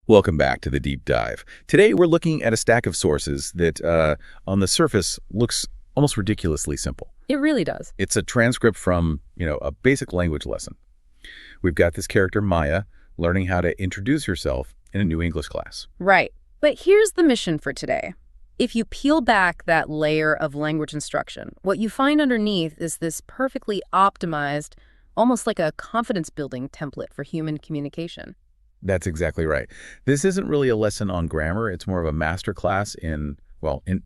Welcome back to the deep dive. Today we're looking at a stack of sources that, on the surface, looks almost ridiculously simple. It really does. It's a transcript from, a basic language lesson. We've got this character, Maya, learning how to introduce herself in a new English class. Right. But here's the mission for today. If you peel back that layer of language instruction, what you find underneath is this perfectly optimized, almost like a confidence-building template for human communication. That's exactly right. This isn't really a lesson on grammar. It's more of a masterclass in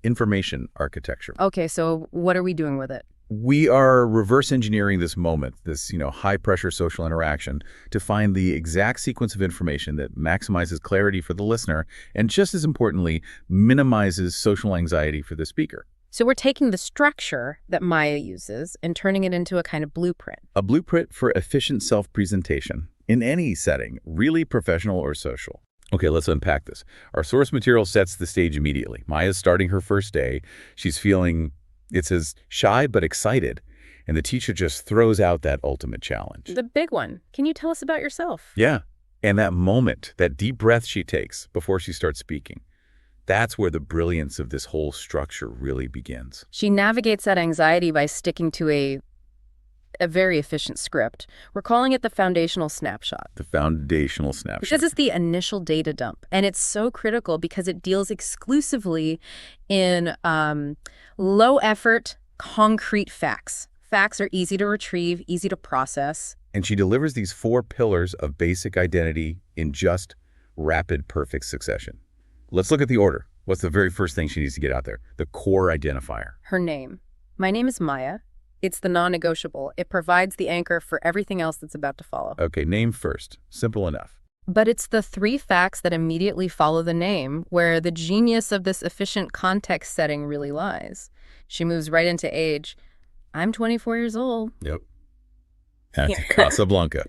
information architecture. Okay, so what are we doing with it? We are reverse engineering this moment, this, high-pressure social interaction, to find the exact sequence of information that maximizes clarity for the listener and, just as importantly, minimizes social anxiety for the speaker. So we're taking the structure that Maya uses and turning it into a kind of blueprint. A blueprint for efficient self-presentation in any setting, really professional or social. Okay, let's unpack this. Our source material sets the stage immediately. Maya's starting her first day. She's feeling, it says, shy but excited. And the teacher just throws out that ultimate challenge. The big one. Can you tell us about yourself? Yeah. And that moment, that deep breath she takes before she starts speaking, that's where the brilliance of this whole structure really begins. She navigates that anxiety by sticking to a very efficient script. We're calling it the foundational snapshot. The foundational snapshot. Because it's the initial data dump. And it's so critical because it deals exclusively in low-effort, concrete facts. Facts are easy to retrieve, easy to process. And she delivers these 4 pillars of basic identity in just rapid, perfect succession. Let's look at the order. What's the very first thing she needs to get out there? The core identifier. Her name. My name is Maya. It's the non-negotiable. It provides the anchor for everything else that's about to follow. Okay, name first. Simple enough. But it's the 3 facts that immediately follow the name where the genius of this efficient context setting really lies. She moves right into age. I'm 24 years old. Yep. That's Casablanca.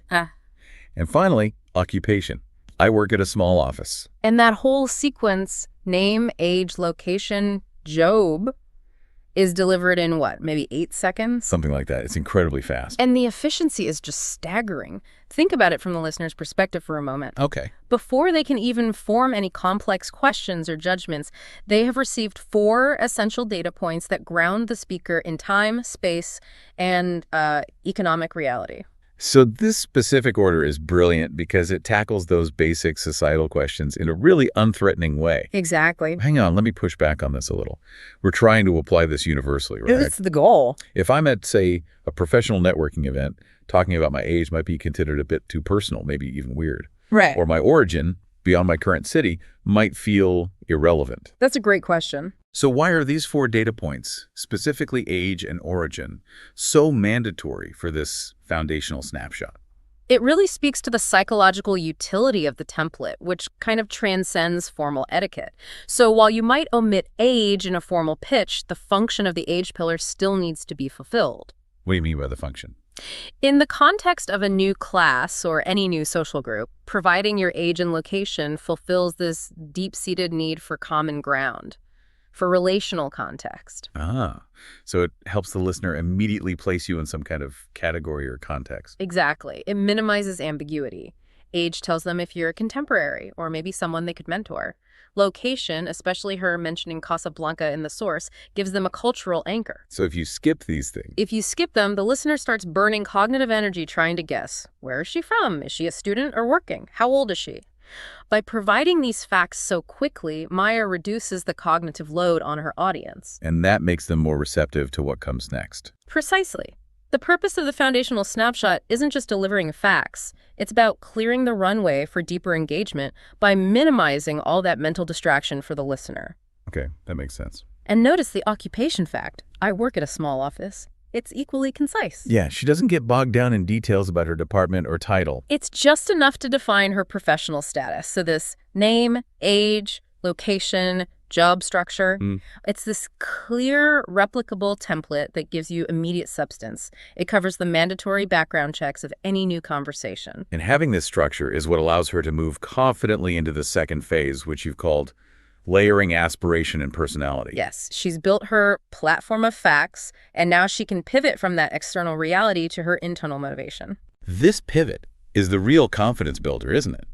And finally, occupation. I work at a small office. And that whole sequence, name, age, location, job, is delivered in what, maybe 8 seconds? Something like that. It's incredibly fast. And the efficiency is just staggering. Think about it from the listener's perspective for a moment. Okay. Before they can even form any complex questions or judgments, they have received 4 essential data points that ground the speaker in time, space, and economic reality. So this specific order is brilliant because it tackles those basic societal questions in a really unthreatening way. Exactly. Hang on, let me push back on this a little. We're trying to apply this universally, right? It's the goal. If I'm at, say, a professional networking event, talking about my age might be considered a bit too personal, maybe even weird. Right. Or my origin, beyond my current city, might feel irrelevant. That's a great question. So why are these 4 data points, specifically age and origin, so mandatory for this foundational snapshot? It really speaks to the psychological utility of the template, which kind of transcends formal etiquette. So while you might omit age in a formal pitch, the function of the age pillar still needs to be fulfilled. What do you mean by the function? In the context of a new class or any new social group, providing your age and location fulfills this deep-seated need for common ground, for relational context. So it helps the listener immediately place you in some kind of category or context. Exactly. It minimizes ambiguity. Age tells them if you're a contemporary or maybe someone they could mentor. Location, especially her mentioning Casablanca in the source, gives them a cultural anchor. So if you skip these things... If you skip them, the listener starts burning cognitive energy trying to guess. Where is she from? Is she a student or working? How old is she? By providing these facts so quickly, Maya reduces the cognitive load on her audience. And that makes them more receptive to what comes next. Precisely. The purpose of the foundational snapshot isn't just delivering facts. It's about clearing the runway for deeper engagement by minimizing all that mental distraction for the listener. Okay, that makes sense. And notice the occupation fact. I work at a small office. It's equally concise. Yeah, she doesn't get bogged down in details about her department or title. It's just enough to define her professional status. So this name, age, location, job structure, it's this clear, replicable template that gives you immediate substance. It covers the mandatory background checks of any new conversation. And having this structure is what allows her to move confidently into the second phase, which you've called layering aspiration and personality. Yes, she's built her platform of facts, and now she can pivot from that external reality to her internal motivation. This pivot is the real confidence builder, isn't it?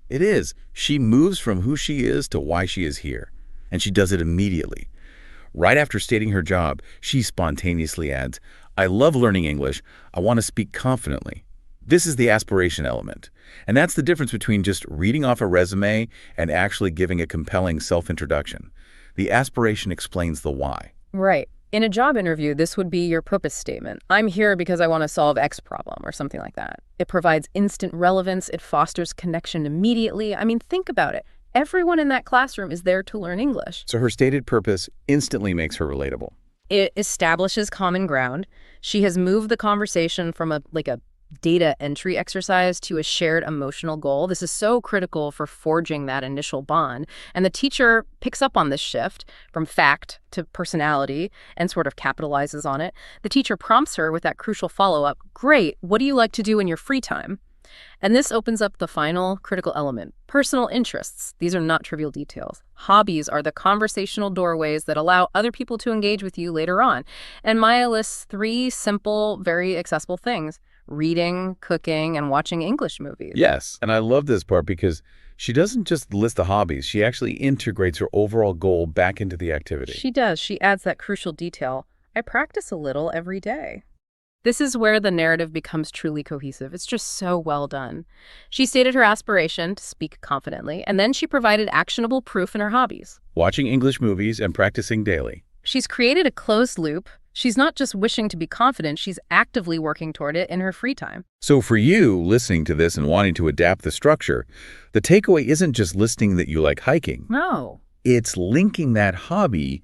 It is. She moves from who she is to why she is here, and she does it immediately. Right after stating her job, she spontaneously adds, "I love learning English. I want to speak confidently." This is the aspiration element. And that's the difference between just reading off a resume and actually giving a compelling self-introduction. The aspiration explains the why. Right. In a job interview, this would be your purpose statement. I'm here because I want to solve X problem or something like that. It provides instant relevance. It fosters connection immediately. I mean, think about it. Everyone in that classroom is there to learn English. So her stated purpose instantly makes her relatable. It establishes common ground. She has moved the conversation from a data entry exercise to a shared emotional goal. This is so critical for forging that initial bond. And the teacher picks up on this shift from fact to personality and sort of capitalizes on it. The teacher prompts her with that crucial follow-up, "Great, what do you like to do in your free time?" And this opens up the final critical element, personal interests. These are not trivial details. Hobbies are the conversational doorways that allow other people to engage with you later on. And Maya lists 3 simple, very accessible things: reading, cooking, and watching English movies. Yes, and I love this part because she doesn't just list the hobbies. She actually integrates her overall goal back into the activity. She does. She adds that crucial detail. I practice a little every day. This is where the narrative becomes truly cohesive. It's just so well done. She stated her aspiration to speak confidently, and then she provided actionable proof in her hobbies. Watching English movies and practicing daily. She's created a closed loop. She's not just wishing to be confident, she's actively working toward it in her free time. So for you, listening to this and wanting to adapt the structure, the takeaway isn't just listing that you like hiking. No. It's linking that hobby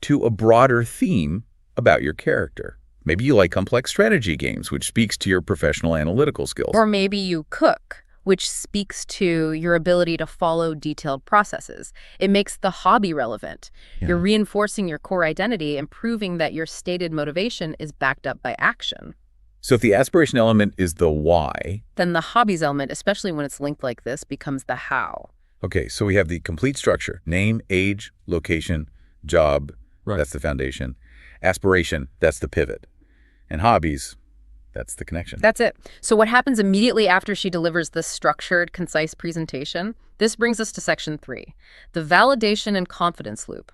to a broader theme about your character. Maybe you like complex strategy games, which speaks to your professional analytical skills. Or maybe you cook, which speaks to your ability to follow detailed processes. It makes the hobby relevant. Yeah. You're reinforcing your core identity and proving that your stated motivation is backed up by action. So if the aspiration element is the why, then the hobbies element, especially when it's linked like this, becomes the how. Okay, so we have the complete structure: name, age, location, job, Right. That's the foundation. Aspiration, that's the pivot. And hobbies, that's the connection. That's it. So what happens immediately after she delivers this structured, concise presentation? This brings us to section 3, the validation and confidence loop.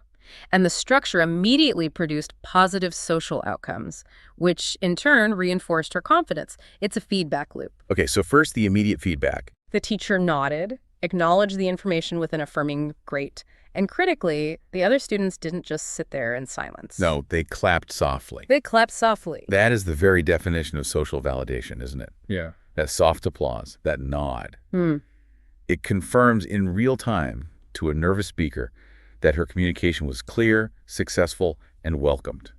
And the structure immediately produced positive social outcomes, which in turn reinforced her confidence. It's a feedback loop. Okay, so first the immediate feedback. The teacher nodded, acknowledged the information with an affirming "great." And critically, the other students didn't just sit there in silence. No, they clapped softly. They clapped softly. That is the very definition of social validation, isn't it? Yeah. That soft applause, that nod. Hmm. It confirms in real time to a nervous speaker that her communication was clear, successful, and welcomed.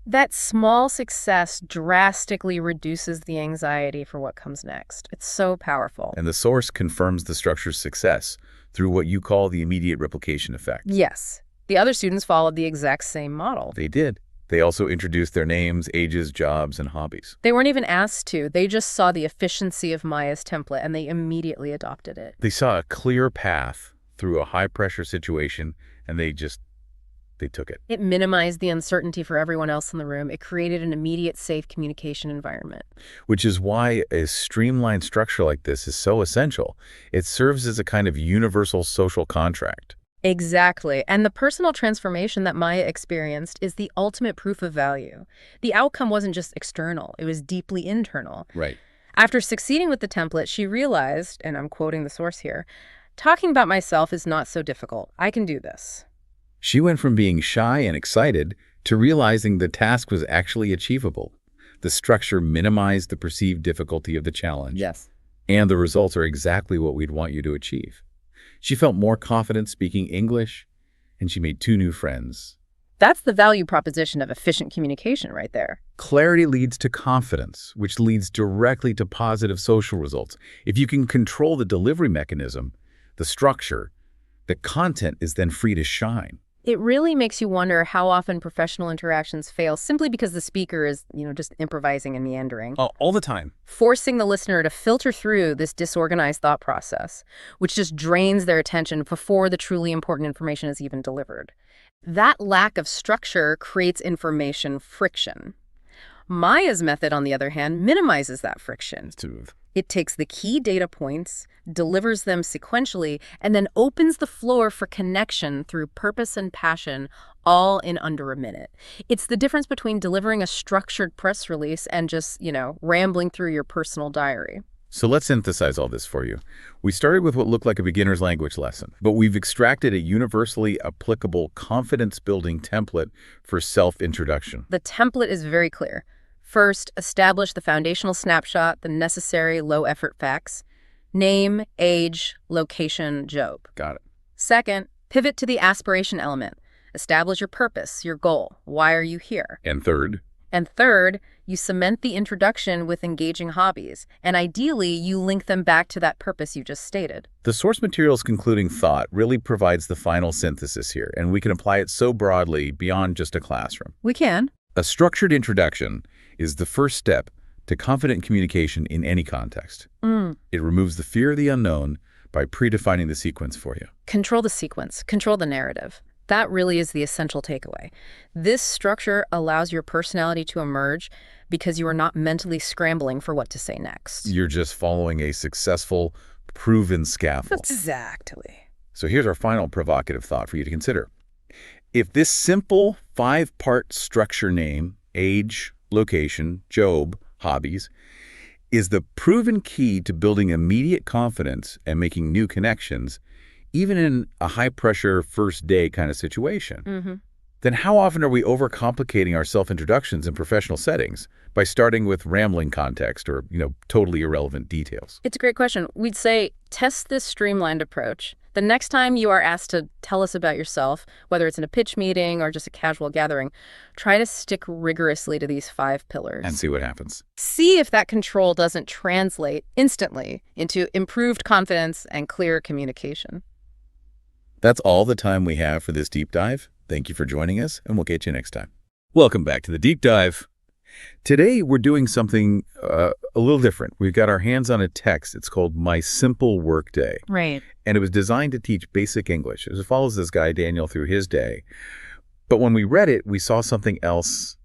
That small success drastically reduces the anxiety for what comes next. It's so powerful. And the source confirms the structure's success through what you call the immediate replication effect. Yes. The other students followed the exact same model. They did. They also introduced their names, ages, jobs, and hobbies. They weren't even asked to. They just saw the efficiency of Maya's template, and they immediately adopted it. They saw a clear path through a high-pressure situation, and they took it. It minimized the uncertainty for everyone else in the room. It created an immediate, safe communication environment. Which is why a streamlined structure like this is so essential. It serves as a kind of universal social contract. Exactly. And the personal transformation that Maya experienced is the ultimate proof of value. The outcome wasn't just external. It was deeply internal. Right. After succeeding with the template, she realized, and I'm quoting the source here, "Talking about myself is not so difficult. I can do this." She went from being shy and excited to realizing the task was actually achievable. The structure minimized the perceived difficulty of the challenge. Yes. And the results are exactly what we'd want you to achieve. She felt more confident speaking English, and she made 2 new friends. That's the value proposition of efficient communication right there. Clarity leads to confidence, which leads directly to positive social results. If you can control the delivery mechanism, the structure, the content is then free to shine. It really makes you wonder how often professional interactions fail simply because the speaker is, just improvising and meandering. Oh, all the time. Forcing the listener to filter through this disorganized thought process, which just drains their attention before the truly important information is even delivered. That lack of structure creates information friction. Maya's method, on the other hand, minimizes that friction. Smooth. It takes the key data points, delivers them sequentially, and then opens the floor for connection through purpose and passion, all in under a minute. It's the difference between delivering a structured press release and just, rambling through your personal diary. So let's synthesize all this for you. We started with what looked like a beginner's language lesson, but we've extracted a universally applicable confidence-building template for self-introduction. The template is very clear. First, establish the foundational snapshot, the necessary low-effort facts. Name, age, location, job. Got it. Second, pivot to the aspiration element. Establish your purpose, your goal. Why are you here? And third? And third, you cement the introduction with engaging hobbies, and ideally, you link them back to that purpose you just stated. The source material's concluding thought really provides the final synthesis here, and we can apply it so broadly beyond just a classroom. We can. A structured introduction is the first step to confident communication in any context. It removes the fear of the unknown by predefining the sequence for you. Control the sequence, control the narrative. That really is the essential takeaway. This structure allows your personality to emerge because you are not mentally scrambling for what to say next. You're just following a successful, proven scaffold. Exactly. So here's our final provocative thought for you to consider. If this simple 5-part structure, name, age, location, job, hobbies, is the proven key to building immediate confidence and making new connections, even in a high-pressure first day kind of situation, then how often are we overcomplicating our self-introductions in professional settings by starting with rambling context or, totally irrelevant details? It's a great question. We'd say test this streamlined approach. The next time you are asked to tell us about yourself, whether it's in a pitch meeting or just a casual gathering, try to stick rigorously to these 5 pillars. And see what happens. See if that control doesn't translate instantly into improved confidence and clear communication. That's all the time we have for this deep dive. Thank you for joining us, and we'll catch you next time. Welcome back to the deep dive. Today, we're doing something a little different. We've got our hands on a text. It's called My Simple Workday. Right. And it was designed to teach basic English. It follows this guy, Daniel, through his day. But when we read it, we saw something else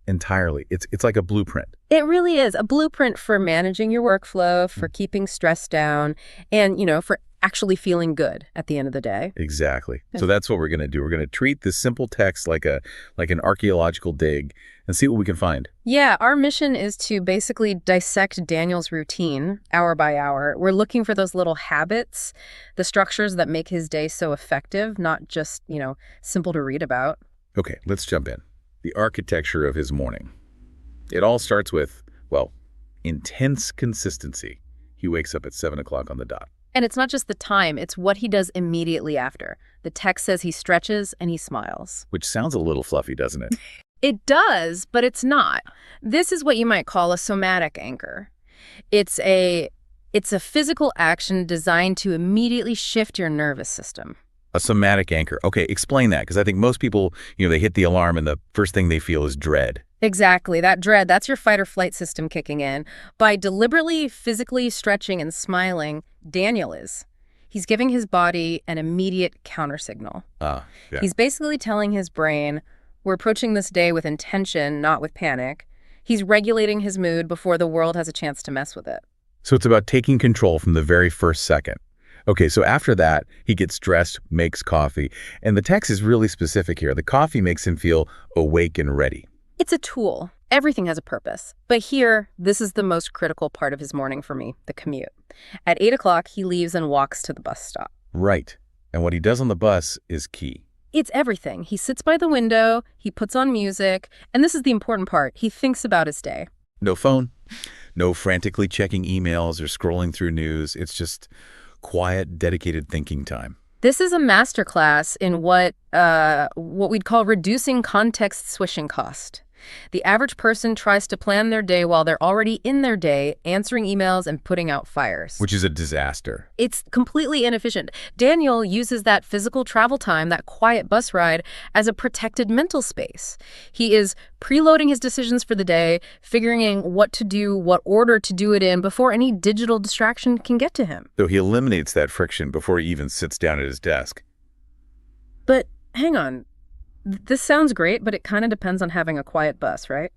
entirely. It's like a blueprint. It really is a blueprint for managing your workflow, for keeping stress down, and, for actually feeling good at the end of the day. Exactly. So that's what we're going to do. We're going to treat this simple text like an archaeological dig and see what we can find. Yeah, our mission is to basically dissect Daniel's routine hour by hour. We're looking for those little habits, the structures that make his day so effective, not just, simple to read about. Okay, let's jump in. The architecture of his morning. It all starts with, intense consistency. He wakes up at 7 o'clock on the dot. And it's not just the time, it's what he does immediately after. The text says he stretches and he smiles. Which sounds a little fluffy, doesn't it? It does, but it's not. This is what you might call a somatic anchor. It's a physical action designed to immediately shift your nervous system. A somatic anchor. Okay, explain that, because I think most people, they hit the alarm and the first thing they feel is dread. Exactly. That dread, that's your fight or flight system kicking in. By deliberately, physically stretching and smiling, Daniel is. He's giving his body an immediate countersignal. Yeah. He's basically telling his brain, we're approaching this day with intention, not with panic. He's regulating his mood before the world has a chance to mess with it. So it's about taking control from the very first second. Okay, so after that, he gets dressed, makes coffee, and the text is really specific here. The coffee makes him feel awake and ready. It's a tool. Everything has a purpose. But here, this is the most critical part of his morning for me, the commute. At 8 o'clock, he leaves and walks to the bus stop. Right. And what he does on the bus is key. It's everything. He sits by the window, he puts on music, and this is the important part. He thinks about his day. No phone, no frantically checking emails or scrolling through news. It's just quiet, dedicated thinking time. This is a masterclass in what we'd call reducing context switching cost. The average person tries to plan their day while they're already in their day, answering emails and putting out fires. Which is a disaster. It's completely inefficient. Daniel uses that physical travel time, that quiet bus ride, as a protected mental space. He is preloading his decisions for the day, figuring what to do, what order to do it in before any digital distraction can get to him. So he eliminates that friction before he even sits down at his desk. But hang on. This sounds great, but it kind of depends on having a quiet bus, right?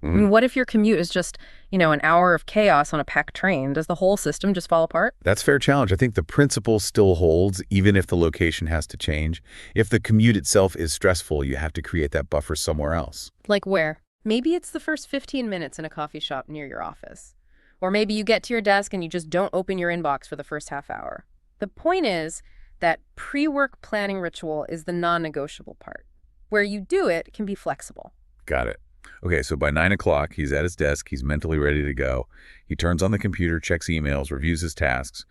I mean, what if your commute is just, an hour of chaos on a packed train? Does the whole system just fall apart? That's a fair challenge. I think the principle still holds, even if the location has to change. If the commute itself is stressful, you have to create that buffer somewhere else. Like where? Maybe it's the first 15 minutes in a coffee shop near your office. Or maybe you get to your desk and you just don't open your inbox for the first half hour. The point is that pre-work planning ritual is the non-negotiable part. Where you do it can be flexible. Got it. Okay, so by 9 o'clock, he's at his desk, he's mentally ready to go. He turns on the computer, checks emails, reviews his tasks.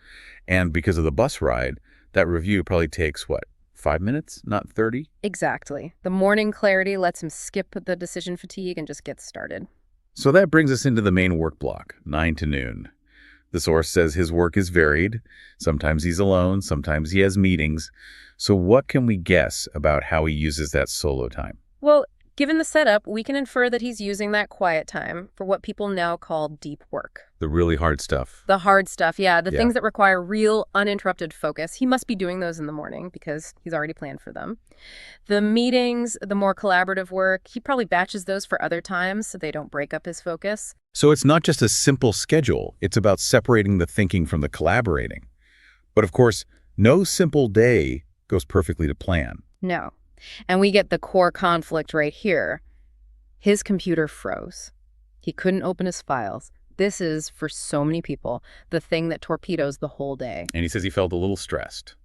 And because of the bus ride, that review probably takes, 5 minutes, not 30? Exactly. The morning clarity lets him skip the decision fatigue and just get started. So that brings us into the main work block, 9 to noon. The source says his work is varied. Sometimes he's alone, sometimes he has meetings. So what can we guess about how he uses that solo time? Well, given the setup, we can infer that he's using that quiet time for what people now call deep work. The really hard stuff. The hard stuff, yeah. The things that require real, uninterrupted focus. He must be doing those in the morning because he's already planned for them. The meetings, the more collaborative work, he probably batches those for other times so they don't break up his focus. So it's not just a simple schedule. It's about separating the thinking from the collaborating. But of course, no simple day goes perfectly to plan. No. And we get the core conflict right here. His computer froze. He couldn't open his files. This is, for so many people, the thing that torpedoes the whole day. And he says he felt a little stressed,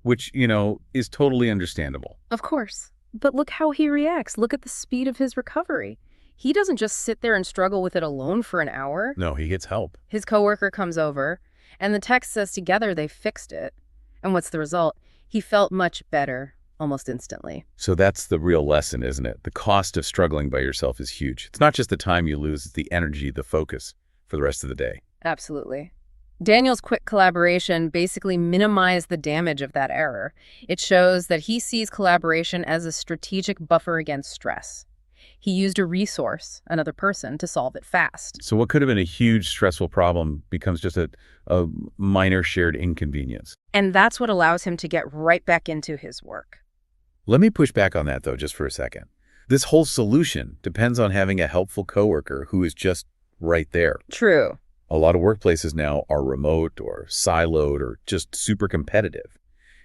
which, is totally understandable. Of course. But look how he reacts. Look at the speed of his recovery. He doesn't just sit there and struggle with it alone for an hour. No, he gets help. His coworker comes over, and the text says together they fixed it. And what's the result? He felt much better. Almost instantly. So that's the real lesson, isn't it? The cost of struggling by yourself is huge. It's not just the time you lose, it's the energy, the focus for the rest of the day. Absolutely. Daniel's quick collaboration basically minimized the damage of that error. It shows that he sees collaboration as a strategic buffer against stress. He used a resource, another person, to solve it fast. So what could have been a huge stressful problem becomes just a minor shared inconvenience. And that's what allows him to get right back into his work. Let me push back on that, though, just for a second. This whole solution depends on having a helpful coworker who is just right there. True. A lot of workplaces now are remote or siloed or just super competitive.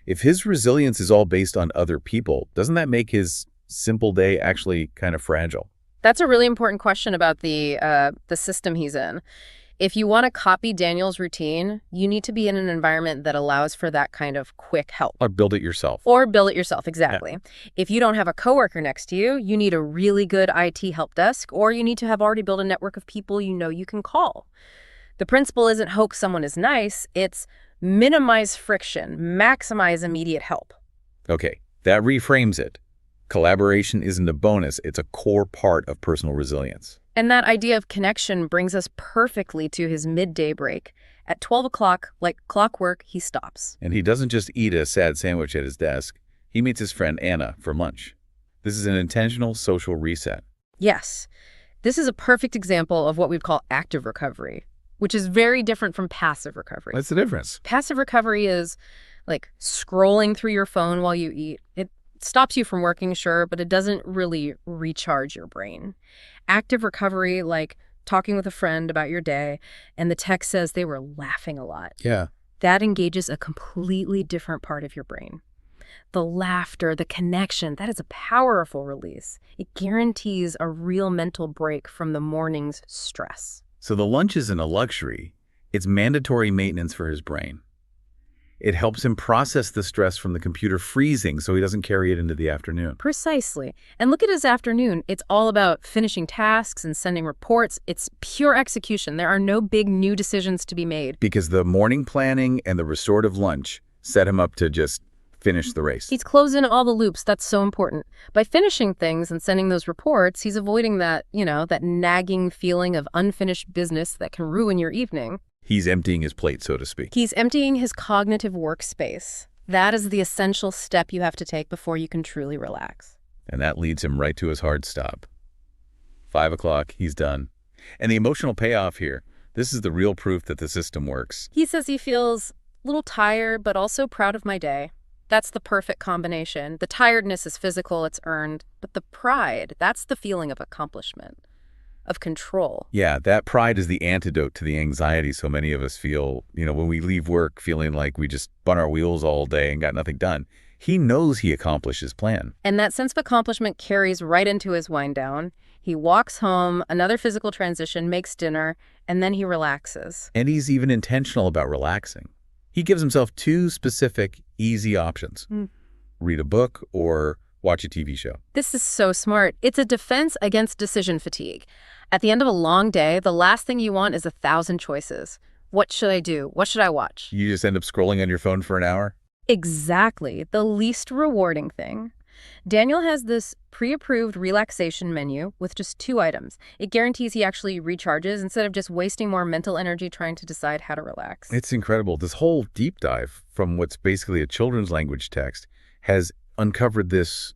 If his resilience is all based on other people, doesn't that make his simple day actually kind of fragile? That's a really important question about the system he's in. If you want to copy Daniel's routine, you need to be in an environment that allows for that kind of quick help. Or build it yourself. Exactly. Yeah. If you don't have a coworker next to you, you need a really good IT help desk, or you need to have already built a network of people you can call. The principle isn't hope someone is nice, it's minimize friction, maximize immediate help. Okay, that reframes it. Collaboration isn't a bonus, it's a core part of personal resilience. And that idea of connection brings us perfectly to his midday break. At 12 o'clock, like clockwork, he stops. And he doesn't just eat a sad sandwich at his desk. He meets his friend Anna for lunch. This is an intentional social reset. Yes. This is a perfect example of what we call active recovery, which is very different from passive recovery. What's the difference? Passive recovery is like scrolling through your phone while you eat. It stops you from working, sure, but it doesn't really recharge your brain. Active recovery, like talking with a friend about your day, and the text says they were laughing a lot. Yeah. That engages a completely different part of your brain. The laughter, the connection, that is a powerful release. It guarantees a real mental break from the morning's stress. So the lunch isn't a luxury. It's mandatory maintenance for his brain. It helps him process the stress from the computer freezing so he doesn't carry it into the afternoon. Precisely. And look at his afternoon. It's all about finishing tasks and sending reports. It's pure execution. There are no big new decisions to be made. Because the morning planning and the restorative lunch set him up to just finish the race. He's closing all the loops. That's so important. By finishing things and sending those reports, he's avoiding that, that nagging feeling of unfinished business that can ruin your evening. He's emptying his plate, so to speak. He's emptying his cognitive workspace. That is the essential step you have to take before you can truly relax. And that leads him right to his hard stop. 5 o'clock, he's done. And the emotional payoff here, this is the real proof that the system works. He says he feels a little tired, but also proud of my day. That's the perfect combination. The tiredness is physical, it's earned, but the pride, that's the feeling of accomplishment. of control. Yeah, that pride is the antidote to the anxiety so many of us feel, when we leave work feeling like we just spun our wheels all day and got nothing done. He knows he accomplished his plan. And that sense of accomplishment carries right into his wind down. He walks home, another physical transition, makes dinner, and then he relaxes. And he's even intentional about relaxing. He gives himself 2 specific, easy options. Read a book or watch a TV show. This is so smart. It's a defense against decision fatigue. At the end of a long day, the last thing you want is 1,000 choices. What should I do? What should I watch? You just end up scrolling on your phone for an hour? Exactly. The least rewarding thing. Daniel has this pre-approved relaxation menu with just 2 items. It guarantees he actually recharges instead of just wasting more mental energy trying to decide how to relax. It's incredible. This whole deep dive from what's basically a children's language text has uncovered this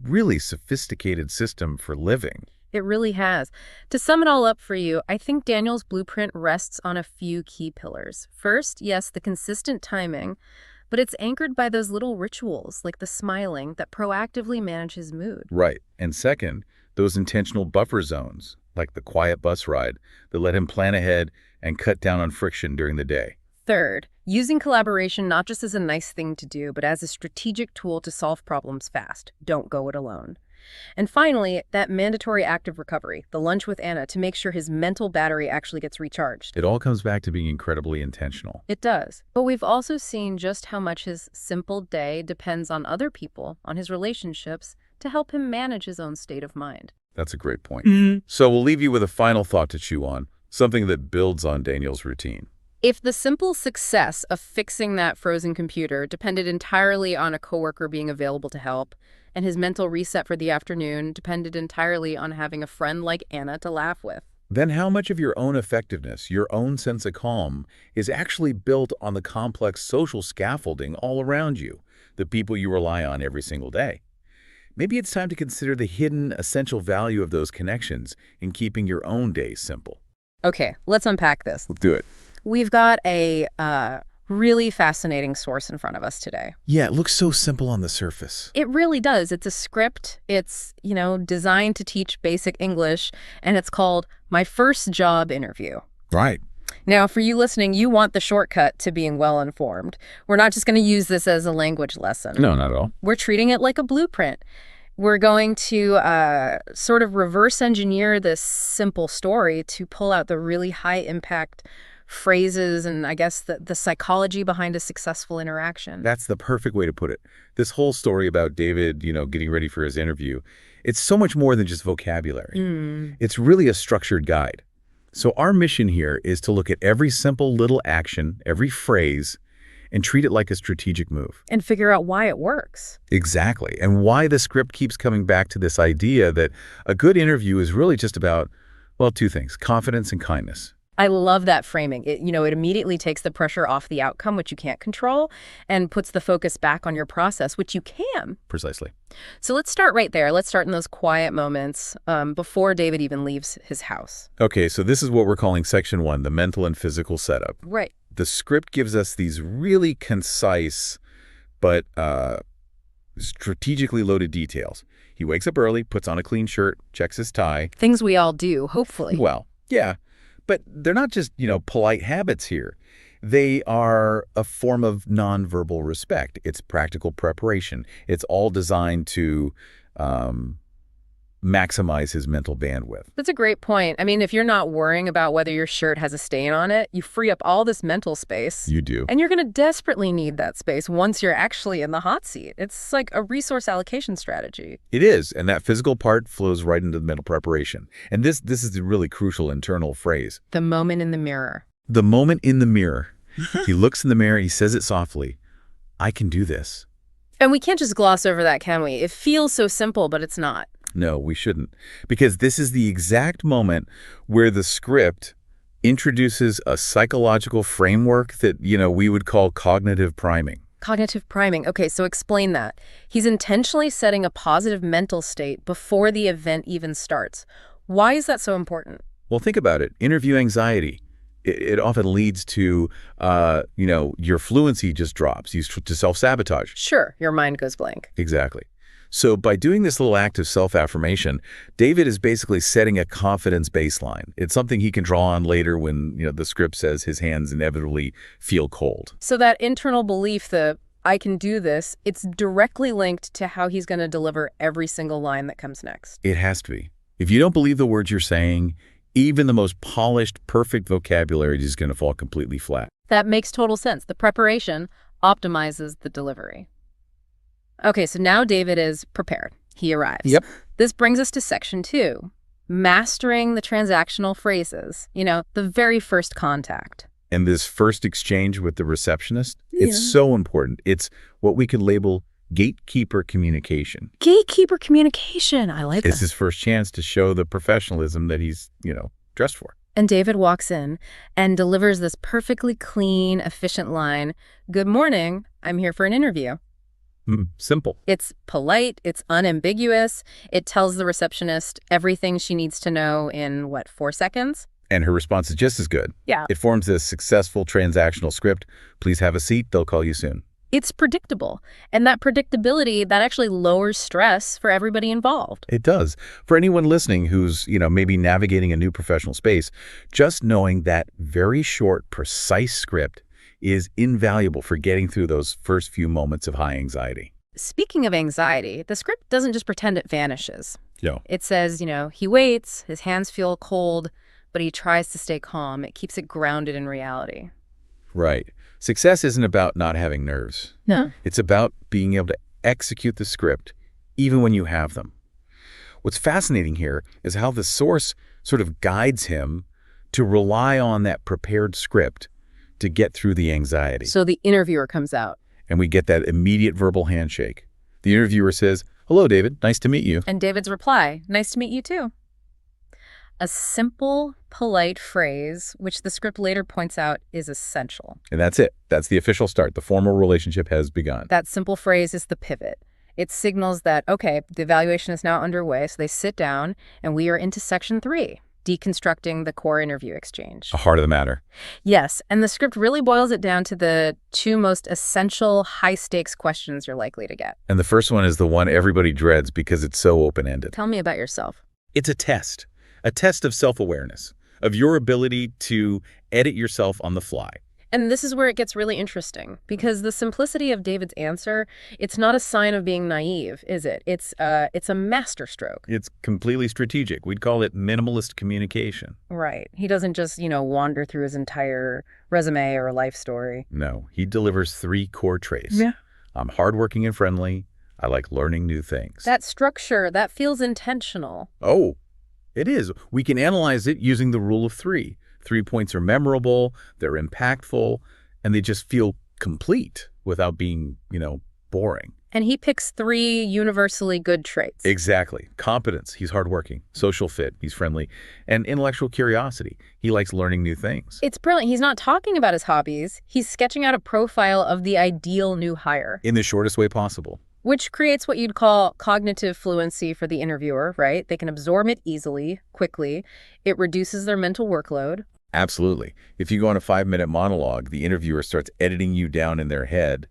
really sophisticated system for living. It really has. To sum it all up for you, I think Daniel's blueprint rests on a few key pillars. First, yes, the consistent timing, but it's anchored by those little rituals, like the smiling, that proactively manage his mood. Right. And second, those intentional buffer zones, like the quiet bus ride, that let him plan ahead and cut down on friction during the day. Third, using collaboration not just as a nice thing to do, but as a strategic tool to solve problems fast. Don't go it alone. And finally, that mandatory active recovery, the lunch with Anna, to make sure his mental battery actually gets recharged. It all comes back to being incredibly intentional. It does. But we've also seen just how much his simple day depends on other people, on his relationships, to help him manage his own state of mind. That's a great point. So we'll leave you with a final thought to chew on, something that builds on Daniel's routine. If the simple success of fixing that frozen computer depended entirely on a coworker being available to help, and his mental reset for the afternoon depended entirely on having a friend like Anna to laugh with, then how much of your own effectiveness, your own sense of calm, is actually built on the complex social scaffolding all around you, the people you rely on every single day? Maybe it's time to consider the hidden, essential value of those connections in keeping your own day simple. Okay, let's unpack this. Let's do it. We've got a really fascinating source in front of us today. Yeah, it looks so simple on the surface. It really does. It's a script. It's, designed to teach basic English, and it's called My First Job Interview. Right. Now, for you listening, you want the shortcut to being well-informed. We're not just going to use this as a language lesson. No, not at all. We're treating it like a blueprint. We're going to sort of reverse engineer this simple story to pull out the really high-impact phrases and, I guess, the psychology behind a successful interaction. That's the perfect way to put it. This whole story about David, getting ready for his interview, it's so much more than just vocabulary. It's really a structured guide. So our mission here is to look at every simple little action, every phrase, and treat it like a strategic move. And figure out why it works. Exactly. And why the script keeps coming back to this idea that a good interview is really just about, 2 things, confidence and kindness. I love that framing. It immediately takes the pressure off the outcome, which you can't control, and puts the focus back on your process, which you can. Precisely. So let's start right there. Let's start in those quiet moments before David even leaves his house. Okay, so this is what we're calling section 1, the mental and physical setup. Right. The script gives us these really concise but strategically loaded details. He wakes up early, puts on a clean shirt, checks his tie. Things we all do, hopefully. Well, yeah. But they're not just, polite habits here. They are a form of nonverbal respect. It's practical preparation. It's all designed to maximize his mental bandwidth. That's a great point. I mean, if you're not worrying about whether your shirt has a stain on it, you free up all this mental space. You do. And you're going to desperately need that space once you're actually in the hot seat. It's like a resource allocation strategy. It is, and that physical part flows right into the mental preparation. And this is a really crucial internal phrase. The moment in the mirror. The moment in the mirror. He looks in the mirror, he says it softly, I can do this. And we can't just gloss over that, can we? It feels so simple, but it's not. No, we shouldn't, because this is the exact moment where the script introduces a psychological framework that, we would call cognitive priming. Cognitive priming. Okay, so explain that. He's intentionally setting a positive mental state before the event even starts. Why is that so important? Well, think about it. Interview anxiety. It often leads to, your fluency just drops. You to self-sabotage. Sure, your mind goes blank. Exactly. So by doing this little act of self-affirmation, David is basically setting a confidence baseline. It's something he can draw on later when, the script says his hands inevitably feel cold. So that internal belief that I can do this, it's directly linked to how he's going to deliver every single line that comes next. It has to be. If you don't believe the words you're saying, even the most polished, perfect vocabulary is going to fall completely flat. That makes total sense. The preparation optimizes the delivery. Okay, so now David is prepared. He arrives. Yep. This brings us to section 2, mastering the transactional phrases, the very first contact. And this first exchange with the receptionist, it's so important. It's what we could label gatekeeper communication. Gatekeeper communication. I like It's that. his first chance to show the professionalism that he's, dressed for. And David walks in and delivers this perfectly clean, efficient line. Good morning. I'm here for an interview. Simple. It's polite. It's unambiguous. It tells the receptionist everything she needs to know in, 4 seconds? And her response is just as good. Yeah. It forms a successful transactional script. Please have a seat. They'll call you soon. It's predictable. And that predictability, that actually lowers stress for everybody involved. It does. For anyone listening who's, maybe navigating a new professional space, just knowing that very short, precise script is invaluable for getting through those first few moments of high anxiety. Speaking of anxiety, the script doesn't just pretend it vanishes. Yeah. It says, he waits, his hands feel cold, but he tries to stay calm. It keeps it grounded in reality. Right. Success isn't about not having nerves. No. It's about being able to execute the script, even when you have them. What's fascinating here is how the source sort of guides him to rely on that prepared script to get through the anxiety. So the interviewer comes out. And we get that immediate verbal handshake. The interviewer says, "Hello, David. Nice to meet you." And David's reply, "Nice to meet you too." A simple, polite phrase, which the script later points out is essential. And that's it. That's the official start. The formal relationship has begun. That simple phrase is the pivot. It signals that, okay, the evaluation is now underway, so they sit down, and we are into section 3, deconstructing the core interview exchange. The heart of the matter. Yes, and the script really boils it down to the 2 most essential, high-stakes questions you're likely to get. And the first one is the one everybody dreads because it's so open-ended. Tell me about yourself. It's a test of self-awareness, of your ability to edit yourself on the fly. And this is where it gets really interesting, because the simplicity of David's answer, it's not a sign of being naive, is it? It's a masterstroke. It's completely strategic. We'd call it minimalist communication. Right. He doesn't just, wander through his entire resume or life story. No, he delivers 3 core traits. Yeah. I'm hardworking and friendly. I like learning new things. That structure, that feels intentional. Oh, it is. We can analyze it using the rule of 3. 3 points are memorable, they're impactful, and they just feel complete without being, boring. And he picks 3 universally good traits. Exactly. Competence, he's hardworking. Social fit, he's friendly. And intellectual curiosity, he likes learning new things. It's brilliant. He's not talking about his hobbies. He's sketching out a profile of the ideal new hire. In the shortest way possible. Which creates what you'd call cognitive fluency for the interviewer, right? They can absorb it easily, quickly. It reduces their mental workload. Absolutely. If you go on a 5-minute monologue, the interviewer starts editing you down in their head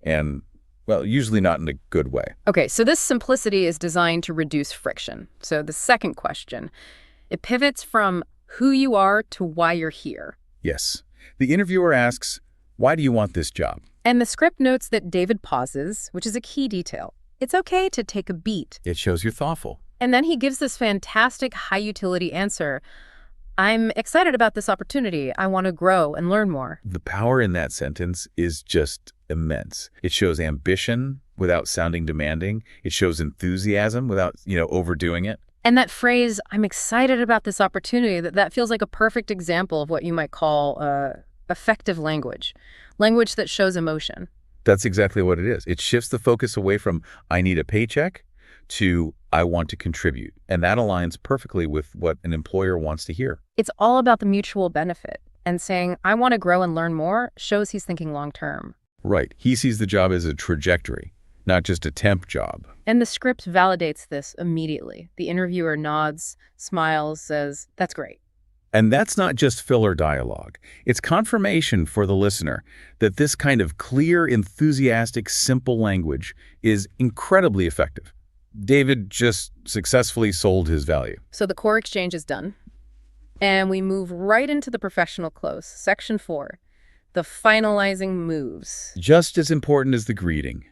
and, well, usually not in a good way. Okay, so this simplicity is designed to reduce friction. So the second question, it pivots from who you are to why you're here. Yes. The interviewer asks, "Why do you want this job?" And the script notes that David pauses, which is a key detail. It's okay to take a beat. It shows you're thoughtful. And then he gives this fantastic high-utility answer. I'm excited about this opportunity. I want to grow and learn more. The power in that sentence is just immense. It shows ambition without sounding demanding. It shows enthusiasm without, overdoing it. And that phrase, I'm excited about this opportunity, that feels like a perfect example of what you might call effective language. Language that shows emotion. That's exactly what it is. It shifts the focus away from I need a paycheck to I want to contribute. And that aligns perfectly with what an employer wants to hear. It's all about the mutual benefit. And saying, I want to grow and learn more, shows he's thinking long term. Right. He sees the job as a trajectory, not just a temp job. And the script validates this immediately. The interviewer nods, smiles, says, that's great. And that's not just filler dialogue. It's confirmation for the listener that this kind of clear, enthusiastic, simple language is incredibly effective. David just successfully sold his value. So the core exchange is done. And we move right into the professional close. Section 4, the finalizing moves. Just as important as the greeting,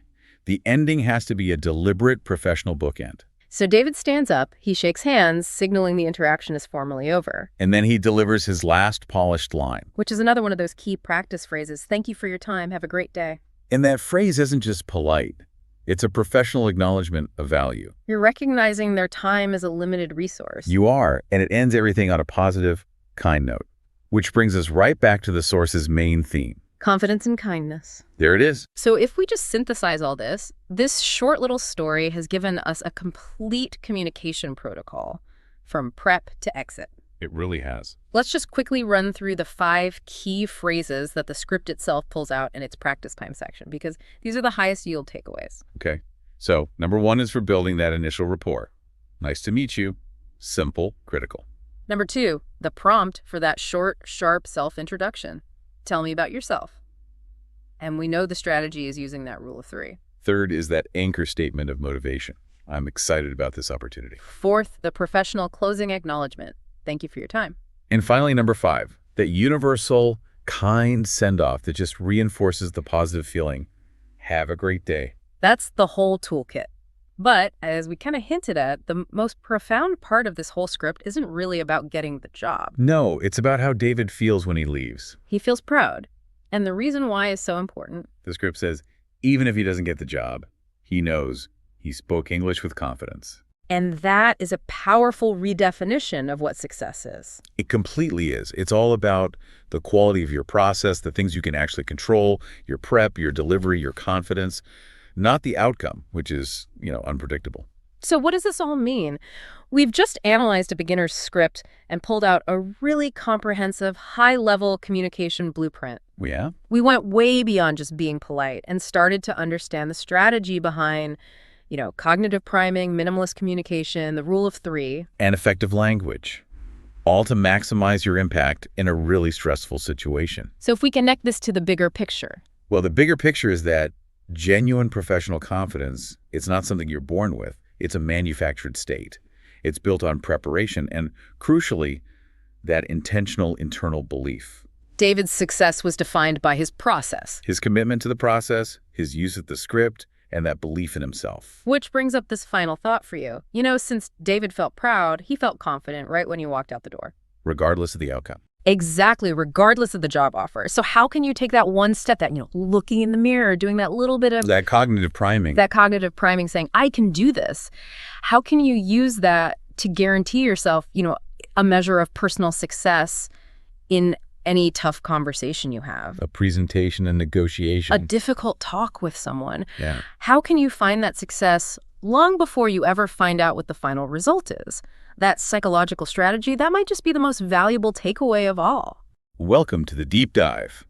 the ending has to be a deliberate professional bookend. So David stands up, he shakes hands, signaling the interaction is formally over. And then he delivers his last polished line. Which is another one of those key practice phrases. Thank you for your time. Have a great day. And that phrase isn't just polite. It's a professional acknowledgement of value. You're recognizing their time as a limited resource. You are, and it ends everything on a positive, kind note. Which brings us right back to the source's main theme. Confidence and kindness. There it is. So if we just synthesize all this short little story has given us a complete communication protocol from prep to exit. It really has. Let's just quickly run through the 5 key phrases that the script itself pulls out in its practice time section, because these are the highest yield takeaways. Okay. So, number 1 is for building that initial rapport. Nice to meet you. Simple, critical. Number 2, the prompt for that short, sharp self-introduction. Tell me about yourself. And we know the strategy is using that rule of 3. Third is that anchor statement of motivation. I'm excited about this opportunity. 4th, the professional closing acknowledgement. Thank you for your time. And finally, number 5, that universal, kind send-off that just reinforces the positive feeling. Have a great day. That's the whole toolkit. But as we kind of hinted at, the most profound part of this whole script isn't really about getting the job. No, it's about how David feels when he leaves. He feels proud. And the reason why is so important. The script says, even if he doesn't get the job, he knows he spoke English with confidence. And that is a powerful redefinition of what success is. It completely is. It's all about the quality of your process, the things you can actually control, your prep, your delivery, your confidence, not the outcome, which is, unpredictable. So what does this all mean? We've just analyzed a beginner's script and pulled out a really comprehensive, high-level communication blueprint. Yeah? We went way beyond just being polite and started to understand the strategy behind cognitive priming, minimalist communication, the rule of 3. And effective language, all to maximize your impact in a really stressful situation. So if we connect this to the bigger picture. Well, the bigger picture is that genuine professional confidence, it's not something you're born with. It's a manufactured state. It's built on preparation and, crucially, that intentional internal belief. David's success was defined by his process. His commitment to the process, his use of the script, and that belief in himself. Which brings up this final thought for you. Since David felt proud, he felt confident right when he walked out the door. Regardless of the outcome. Exactly, regardless of the job offer. So how can you take that one step, that, looking in the mirror, doing that little bit of... That cognitive priming. That cognitive priming, saying, I can do this. How can you use that to guarantee yourself, a measure of personal success in any tough conversation you have? A presentation and negotiation. A difficult talk with someone. Yeah. How can you find that success long before you ever find out what the final result is? That psychological strategy, that might just be the most valuable takeaway of all. Welcome to the Deep Dive.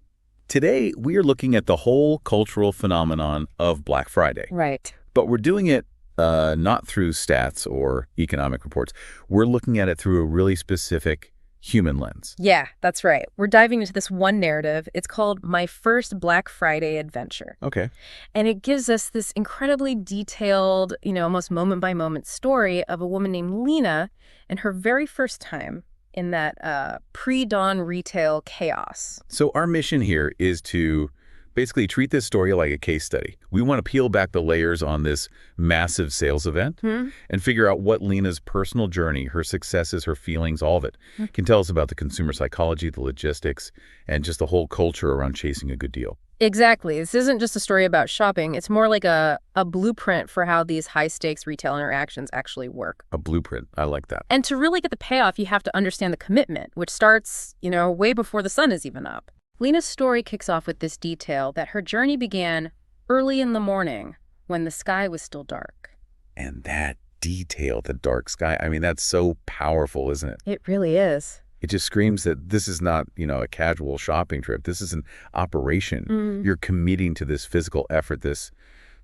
Today, we are looking at the whole cultural phenomenon of Black Friday. Right. But we're doing it not through stats or economic reports. We're looking at it through a really specific human lens. Yeah, that's right. We're diving into this one narrative. It's called My First Black Friday Adventure. Okay. And it gives us this incredibly detailed, almost moment-by-moment story of a woman named Lena and her very first time in that pre-dawn retail chaos. So our mission here is to basically treat this story like a case study. We want to peel back the layers on this massive sales event and figure out what Lena's personal journey, her successes, her feelings, all of it can tell us about the consumer psychology, the logistics, and just the whole culture around chasing a good deal. Exactly. This isn't just a story about shopping. It's more like a blueprint for how these high-stakes retail interactions actually work. A blueprint. I like that. And to really get the payoff, you have to understand the commitment, which starts, way before the sun is even up. Lena's story kicks off with this detail that her journey began early in the morning when the sky was still dark. And that detail, the dark sky, that's so powerful, isn't it? It really is. It just screams that this is not, a casual shopping trip. This is an operation. You're committing to this physical effort, this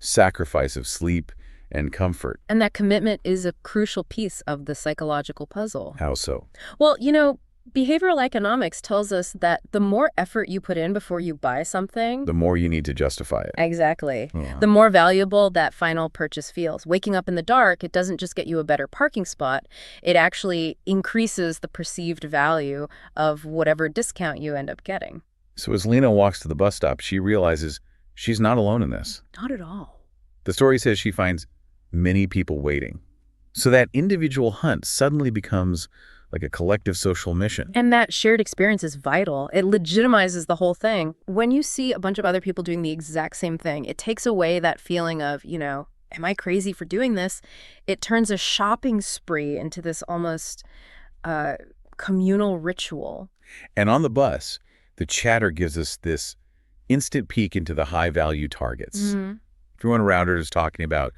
sacrifice of sleep and comfort. And that commitment is a crucial piece of the psychological puzzle. How so? Well, Behavioral economics tells us that the more effort you put in before you buy something, The more you need to justify it. exactly, Oh. the more valuable that final purchase feels. Waking up in the dark, it doesn't just get you a better parking spot, it actually increases the perceived value of whatever discount you end up getting. So as Lena walks to the bus stop, she realizes she's not alone in this. Not at all. The story says she finds many people waiting. So that individual hunt suddenly becomes like a collective social mission. And that shared experience is vital. It legitimizes the whole thing. When you see a bunch of other people doing the exact same thing, it takes away that feeling of, am I crazy for doing this? It turns a shopping spree into this almost communal ritual. And on the bus, the chatter gives us this instant peek into the high-value targets. Mm-hmm. Everyone around her is talking about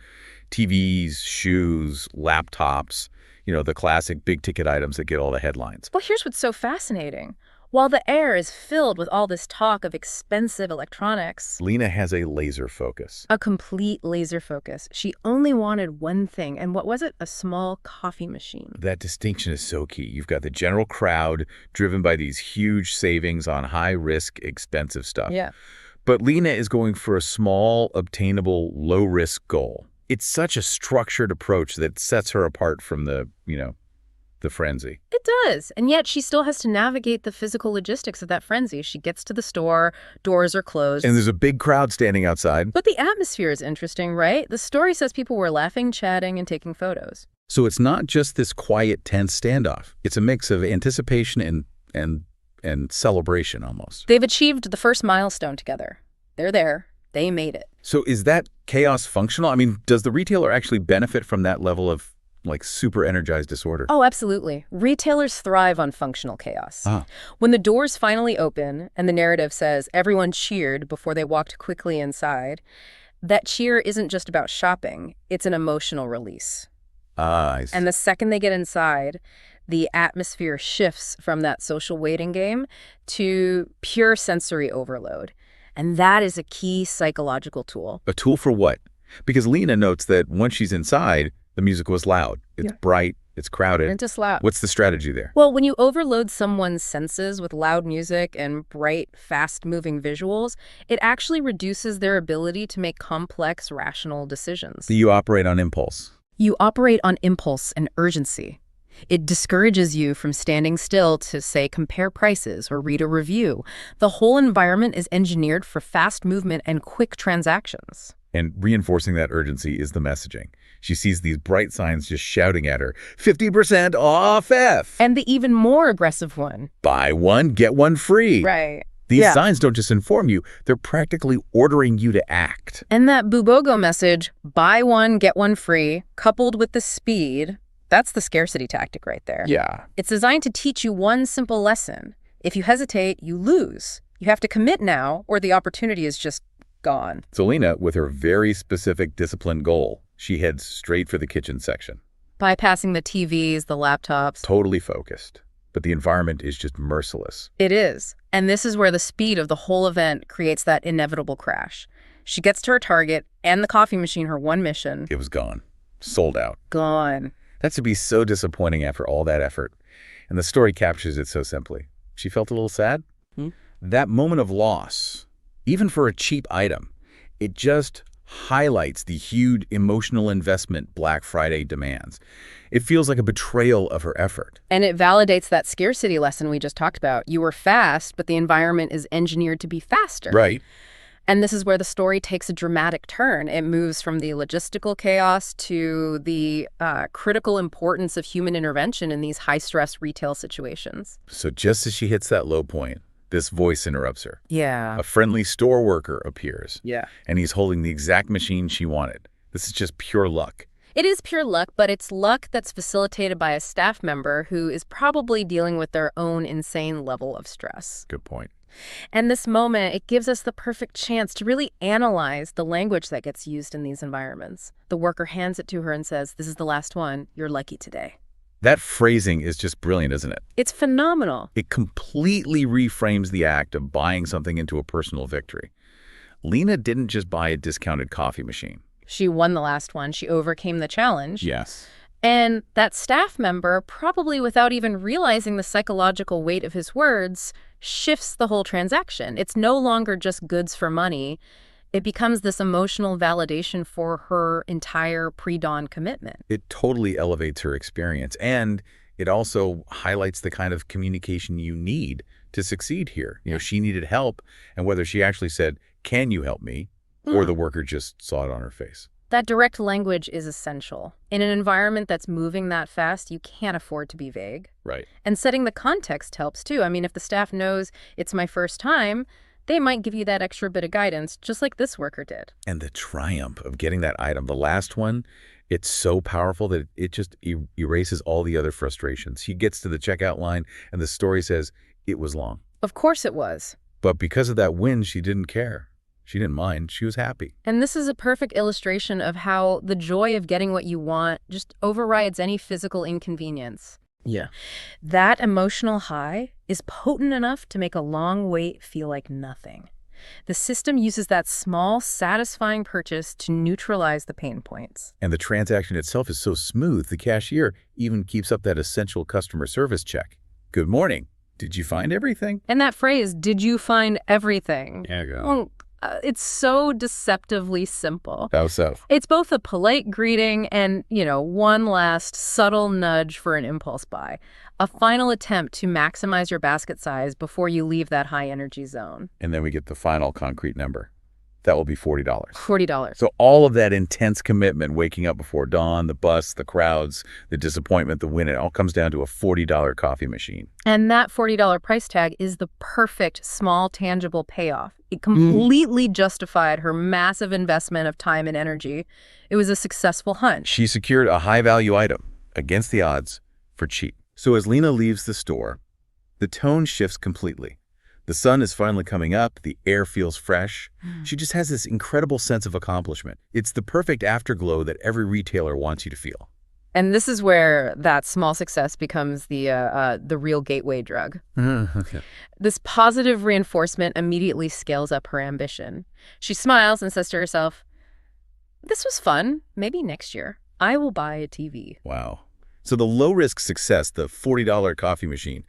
TVs, shoes, laptops, the classic big-ticket items that get all the headlines. Well, here's what's so fascinating. While the air is filled with all this talk of expensive electronics, Lena has a laser focus. a complete laser focus. She only wanted one thing, and what was it? A small coffee machine. That distinction is so key. You've got the general crowd driven by these huge savings on high-risk, expensive stuff. Yeah. But Lena is going for a small, obtainable, low-risk goal. It's such a structured approach that sets her apart from the frenzy. It does. And yet she still has to navigate the physical logistics of that frenzy. She gets to the store, doors are closed. And there's a big crowd standing outside. But the atmosphere is interesting, right? The story says people were laughing, chatting, and taking photos. So it's not just this quiet, tense standoff. It's a mix of anticipation and celebration almost. They've achieved the first milestone together. They're there. They made it. So is that chaos functional? I mean, does the retailer actually benefit from that level of super energized disorder? Oh, absolutely. Retailers thrive on functional chaos. When the doors finally open and the narrative says everyone cheered before they walked quickly inside, that cheer isn't just about shopping. It's an emotional release. I see. And the second they get inside, the atmosphere shifts from that social waiting game to pure sensory overload. And that is a key psychological tool. A tool for what? Because Lena notes that once she's inside, the music was loud. It's bright. It's crowded. And just loud. What's the strategy there? Well, when you overload someone's senses with loud music and bright, fast-moving visuals, it actually reduces their ability to make complex, rational decisions. So you operate on impulse. You operate on impulse and urgency. It discourages you from standing still to, say, compare prices or read a review. The whole environment is engineered for fast movement and quick transactions. And reinforcing that urgency is the messaging. She sees these bright signs just shouting at her, 50% off F! And the even more aggressive one. Buy one, get one free. Right. These signs don't just inform you, they're practically ordering you to act. And that Bubogo message, buy one, get one free, coupled with the speed, that's the scarcity tactic right there. Yeah. It's designed to teach you one simple lesson. If you hesitate, you lose. You have to commit now, or the opportunity is just gone. So Lena, with her very specific disciplined goal, she heads straight for the kitchen section. Bypassing the TVs, the laptops. Totally focused. But the environment is just merciless. It is. And this is where the speed of the whole event creates that inevitable crash. She gets to her target and the coffee machine, her one mission. It was gone. Sold out. Gone. That's to be so disappointing after all that effort. And the story captures it so simply. She felt a little sad. That moment of loss, even for a cheap item, it just highlights the huge emotional investment Black Friday demands. It feels like a betrayal of her effort. And it validates that scarcity lesson we just talked about. You were fast, but the environment is engineered to be faster. Right. And this is where the story takes a dramatic turn. It moves from the logistical chaos to the critical importance of human intervention in these high-stress retail situations. So just as she hits that low point, this voice interrupts her. Yeah. A friendly store worker appears. Yeah. And he's holding the exact machine she wanted. This is just pure luck. It is pure luck, but it's luck that's facilitated by a staff member who is probably dealing with their own insane level of stress. Good point. And this moment, it gives us the perfect chance to really analyze the language that gets used in these environments. The worker hands it to her and says, "This is the last one. You're lucky today." That phrasing is just brilliant, isn't it? It's phenomenal. It completely reframes the act of buying something into a personal victory. Lena didn't just buy a discounted coffee machine. She won the last one. She overcame the challenge. Yes. And that staff member, probably without even realizing the psychological weight of his words, shifts the whole transaction. It's no longer just goods for money. It becomes this emotional validation for her entire pre-dawn commitment. It totally elevates her experience, and it also highlights the kind of communication you need to succeed here. She needed help, and whether she actually said, "Can you help me?" or the worker just saw it on her face. That direct language is essential. In an environment that's moving that fast, you can't afford to be vague. Right. And setting the context helps too. I mean, if the staff knows it's my first time, they might give you that extra bit of guidance, just like this worker did. And the triumph of getting that item, the last one, it's so powerful that it just erases all the other frustrations. She gets to the checkout line, and the story says it was long. Of course it was. But because of that win, she didn't care. She didn't mind. She was happy. And this is a perfect illustration of how the joy of getting what you want just overrides any physical inconvenience. Yeah. That emotional high is potent enough to make a long wait feel like nothing. The system uses that small, satisfying purchase to neutralize the pain points. And the transaction itself is so smooth, the cashier even keeps up that essential customer service check. "Good morning. Did you find everything?" And that phrase, "Did you find everything?" There you go. Well, it's so deceptively simple. How so? It's both a polite greeting and, one last subtle nudge for an impulse buy. A final attempt to maximize your basket size before you leave that high-energy zone. And then we get the final concrete number. That will be $40. $40. So all of that intense commitment, waking up before dawn, the bus, the crowds, the disappointment, the win, it all comes down to a $40 coffee machine. And that $40 price tag is the perfect small tangible payoff. It completely justified her massive investment of time and energy. It was a successful hunt. She secured a high-value item against the odds for cheap. So as Lena leaves the store, the tone shifts completely. The sun is finally coming up. The air feels fresh. She just has this incredible sense of accomplishment. It's the perfect afterglow that every retailer wants you to feel. And this is where that small success becomes the real gateway drug. Okay. This positive reinforcement immediately scales up her ambition. She smiles and says to herself, "This was fun. Maybe next year I will buy a TV." Wow. So the low-risk success, the $40 coffee machine,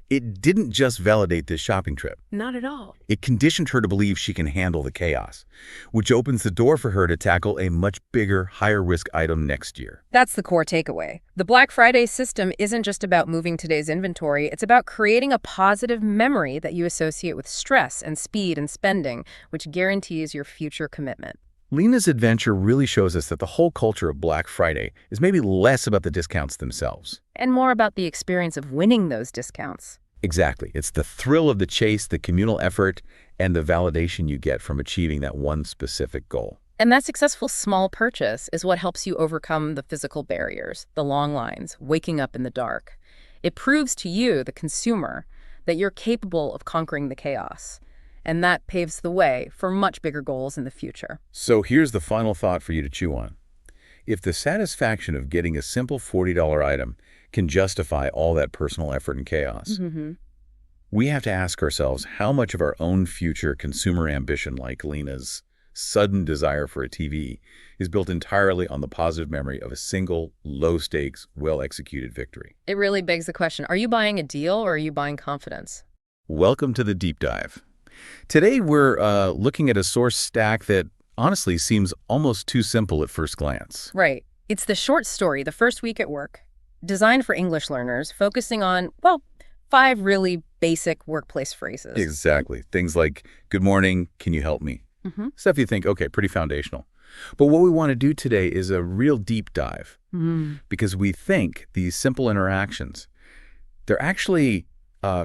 it didn't just validate this shopping trip. Not at all. It conditioned her to believe she can handle the chaos, which opens the door for her to tackle a much bigger, higher-risk item next year. That's the core takeaway. The Black Friday system isn't just about moving today's inventory. It's about creating a positive memory that you associate with stress and speed and spending, which guarantees your future commitment. Lena's adventure really shows us that the whole culture of Black Friday is maybe less about the discounts themselves. And more about the experience of winning those discounts. Exactly. It's the thrill of the chase, the communal effort, and the validation you get from achieving that one specific goal. And that successful small purchase is what helps you overcome the physical barriers, the long lines, waking up in the dark. It proves to you, the consumer, that you're capable of conquering the chaos. And that paves the way for much bigger goals in the future. So here's the final thought for you to chew on. If the satisfaction of getting a simple $40 item can justify all that personal effort and chaos, we have to ask ourselves how much of our own future consumer ambition, like Lena's sudden desire for a TV, is built entirely on the positive memory of a single, low-stakes, well-executed victory. It really begs the question, are you buying a deal or are you buying confidence? Welcome to the Deep Dive. Today, we're looking at a source stack that honestly seems almost too simple at first glance. Right. It's the short story, The First Week at Work, designed for English learners, focusing on, 5 really basic workplace phrases. Exactly. Things like, "Good morning, can you help me?" Stuff you think, okay, pretty foundational. But what we want to do today is a real deep dive, because we think these simple interactions, they're actually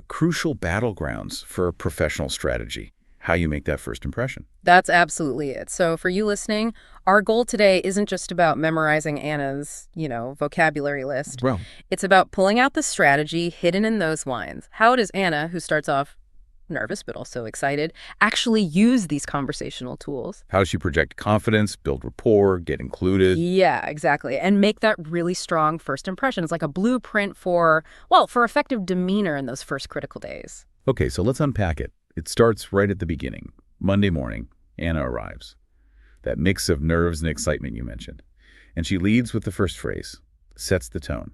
crucial battlegrounds for professional strategy, how you make that first impression. That's absolutely it. So for you listening, our goal today isn't just about memorizing Anna's, vocabulary list. Well, It's about pulling out the strategy hidden in those lines. How does Anna, who starts off nervous but also excited, actually use these conversational tools? how does she project confidence, build rapport, get included? Yeah, exactly. And make that really strong first impression. It's like a blueprint for effective demeanor in those first critical days. Okay, so let's unpack it. It starts right at the beginning. Monday morning, Anna arrives. That mix of nerves and excitement you mentioned. And she leads with the first phrase, sets the tone.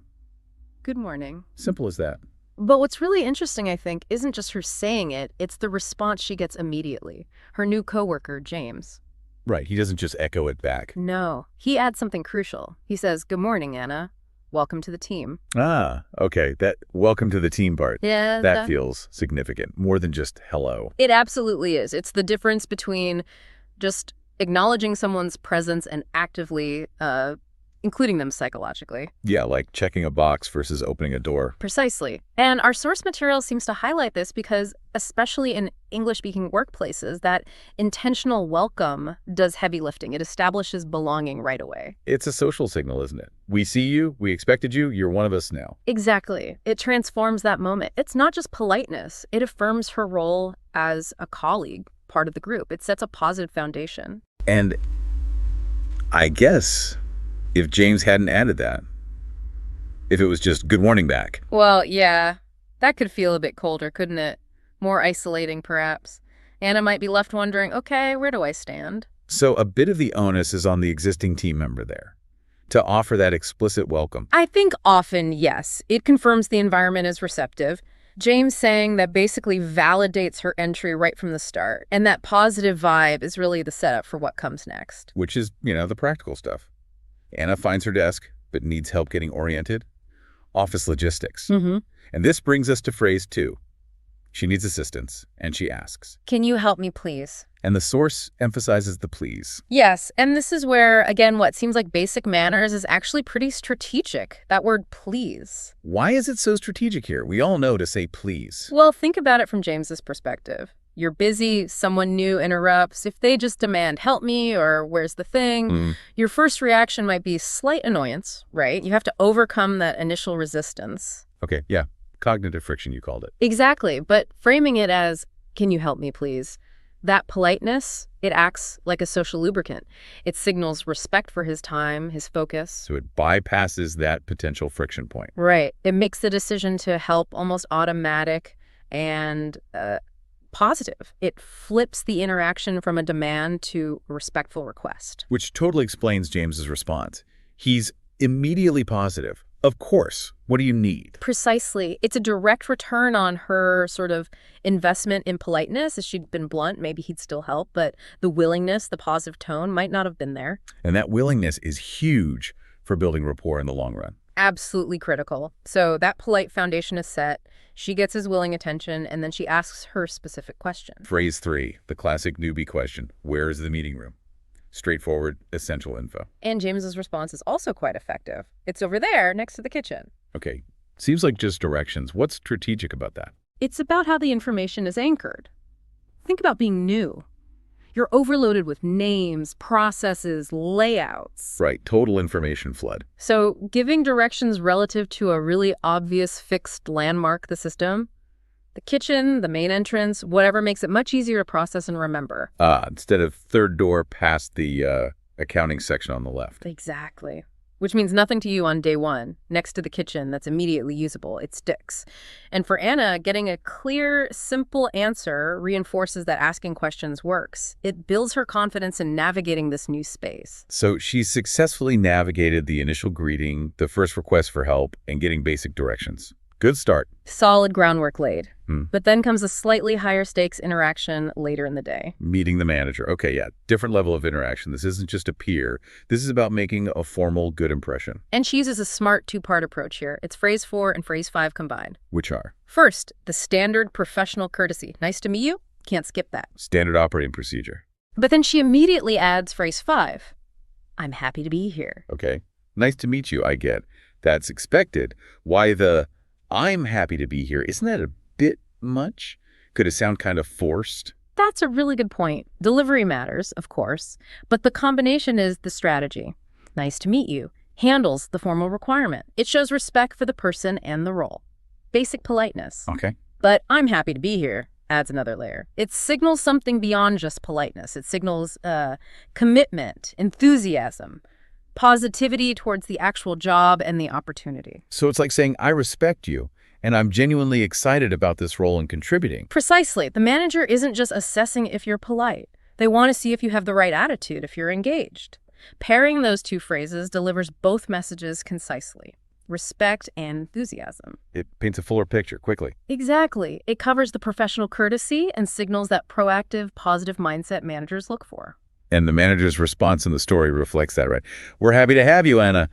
Good morning. Simple as that. But what's really interesting, I think, isn't just her saying it, it's the response she gets immediately. Her new coworker, James. Right, he doesn't just echo it back. No, he adds something crucial. He says, "Good morning, Anna. Welcome to the team." Ah, okay, that welcome to the team part. Yeah, That feels significant, more than just hello. it absolutely is. It's the difference between just acknowledging someone's presence and actively including them psychologically. Yeah, like checking a box versus opening a door. Precisely. And our source material seems to highlight this because, especially in English-speaking workplaces, that intentional welcome does heavy lifting. It establishes belonging right away. It's a social signal, isn't it? We see you, we expected you, you're one of us now. Exactly. It transforms that moment. It's not just politeness. It affirms her role as a colleague, part of the group. It sets a positive foundation. And I guess if James hadn't added that, if it was just good morning back. Well, yeah, that could feel a bit colder, couldn't it? More isolating, perhaps. Anna might be left wondering, okay, where do I stand? So a bit of the onus is on the existing team member there to offer that explicit welcome. I think often, yes. It confirms the environment is receptive. James saying that basically validates her entry right from the start. And that positive vibe is really the setup for what comes next. Which is, the practical stuff. Anna finds her desk, but needs help getting oriented. Office logistics. Mm-hmm. And this brings us to phrase 2. She needs assistance, and she asks. Can you help me, please? And the source emphasizes the please. Yes, and this is where, again, what seems like basic manners is actually pretty strategic. That word please. Why is it so strategic here? We all know to say please. Well, think about it from James's perspective. You're busy, someone new interrupts. If they just demand, help me, or where's the thing, your first reaction might be slight annoyance, right? You have to overcome that initial resistance. Okay, yeah. Cognitive friction, you called it. Exactly, but framing it as, can you help me, please? That politeness, it acts like a social lubricant. It signals respect for his time, his focus. So it bypasses that potential friction point. Right. It makes the decision to help almost automatic and positive. It flips the interaction from a demand to a respectful request. Which totally explains James's response. He's immediately positive. Of course. What do you need? Precisely. It's a direct return on her sort of investment in politeness. If she'd been blunt, maybe he'd still help, but the willingness, the positive tone might not have been there. And that willingness is huge for building rapport in the long run. Absolutely critical. So that polite foundation is set. She gets his willing attention, and then she asks her specific question. Phrase 3, the classic newbie question. Where is the meeting room? Straightforward, essential info. And James's response is also quite effective. It's over there, next to the kitchen. Okay, seems like just directions. What's strategic about that? It's about how the information is anchored. Think about being new. You're overloaded with names, processes, layouts. Right, total information flood. So giving directions relative to a really obvious fixed landmark, the system, the kitchen, the main entrance, whatever makes it much easier to process and remember. Instead of third door past the accounting section on the left. Exactly. Which means nothing to you on day one, next to the kitchen that's immediately usable. It sticks. And for Anna, getting a clear, simple answer reinforces that asking questions works. It builds her confidence in navigating this new space. So she's successfully navigated the initial greeting, the first request for help, and getting basic directions. Good start. Solid groundwork laid. But then comes a slightly higher stakes interaction later in the day. Meeting the manager. Okay, yeah, different level of interaction. This isn't just a peer. This is about making a formal, good impression. And she uses a smart 2-part approach here. It's phrase 4 and phrase 5 combined. Which are? First, the standard professional courtesy. Nice to meet you. Can't skip that. Standard operating procedure. But then she immediately adds phrase 5. I'm happy to be here. Okay. Nice to meet you, I get. That's expected. Why the I'm happy to be here? Isn't that a bit much? Could it sound kind of forced? That's a really good point. Delivery matters, of course, but the combination is the strategy. Nice to meet you handles the formal requirement. It shows respect for the person and the role. Basic politeness. Okay. But I'm happy to be here adds another layer. It signals something beyond just politeness. It signals commitment, enthusiasm, positivity towards the actual job and the opportunity. So it's like saying, I respect you, and I'm genuinely excited about this role and contributing. Precisely. The manager isn't just assessing if you're polite. They want to see if you have the right attitude, if you're engaged. Pairing those two phrases delivers both messages concisely: respect and enthusiasm. It paints a fuller picture quickly. Exactly. It covers the professional courtesy and signals that proactive, positive mindset managers look for. And the manager's response in the story reflects that, right? "We're happy to have you, Anna."